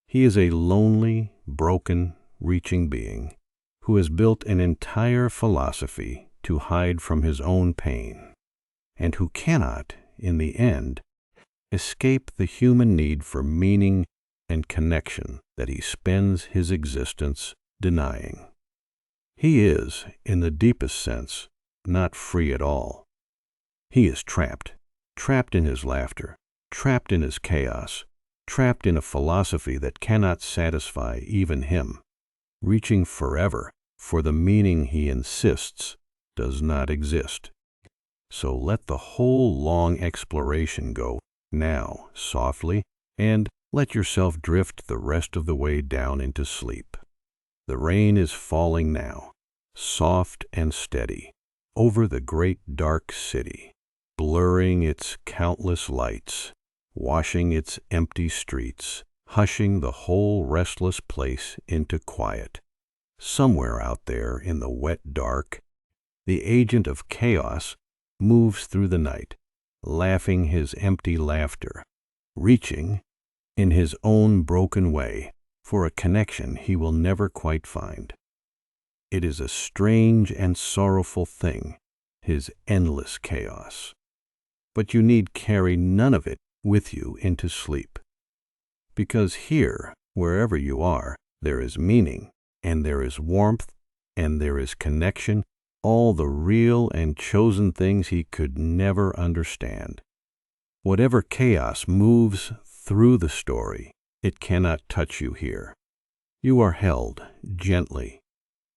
He is a lonely, broken, reaching being who has built an entire philosophy to hide from his own pain, and who cannot, in the end, escape the human need for meaning and connection that he spends his existence denying. He is, in the deepest sense, not free at all. He is trapped in his laughter, trapped in his chaos, trapped in a philosophy that cannot satisfy even him, reaching forever for the meaning he insists does not exist. So let the whole long exploration go now, softly, and let yourself drift the rest of the way down into sleep. The rain is falling now, soft and steady, over the great dark city, blurring its countless lights, washing its empty streets, hushing the whole restless place into quiet. Somewhere out there in the wet dark, the agent of chaos moves through the night, laughing his empty laughter, reaching, in his own broken way, for a connection he will never quite find. It is a strange and sorrowful thing, his endless chaos. But you need carry none of it with you into sleep. Because here, wherever you are, there is meaning, and there is warmth, and there is connection, all the real and chosen things he could never understand. Whatever chaos moves through the story, it cannot touch you here. You are held gently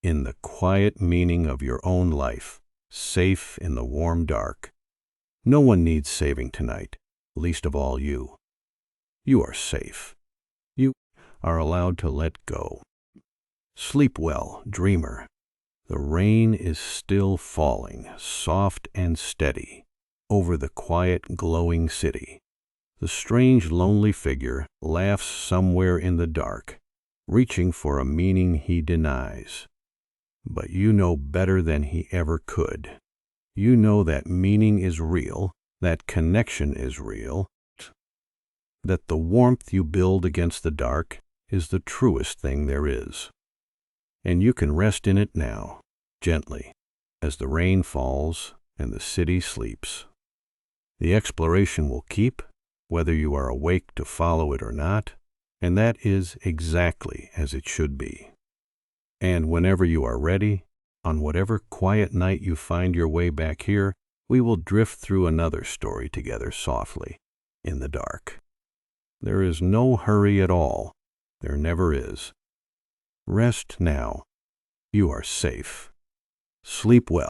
in the quiet meaning of your own life, safe in the warm dark. No one needs saving tonight, least of all you. You are safe. You are allowed to let go. Sleep well, dreamer. The rain is still falling, soft and steady, over the quiet, glowing city. The strange, lonely figure laughs somewhere in the dark, reaching for a meaning he denies. But you know better than he ever could. You know that meaning is real, that connection is real, that the warmth you build against the dark is the truest thing there is. And you can rest in it now, gently, as the rain falls and the city sleeps. The exploration will keep, whether you are awake to follow it or not, and that is exactly as it should be. And whenever you are ready, on whatever quiet night you find your way back here, we will drift through another story together softly, in the dark. There is no hurry at all. There never is. Rest now. You are safe. Sleep well.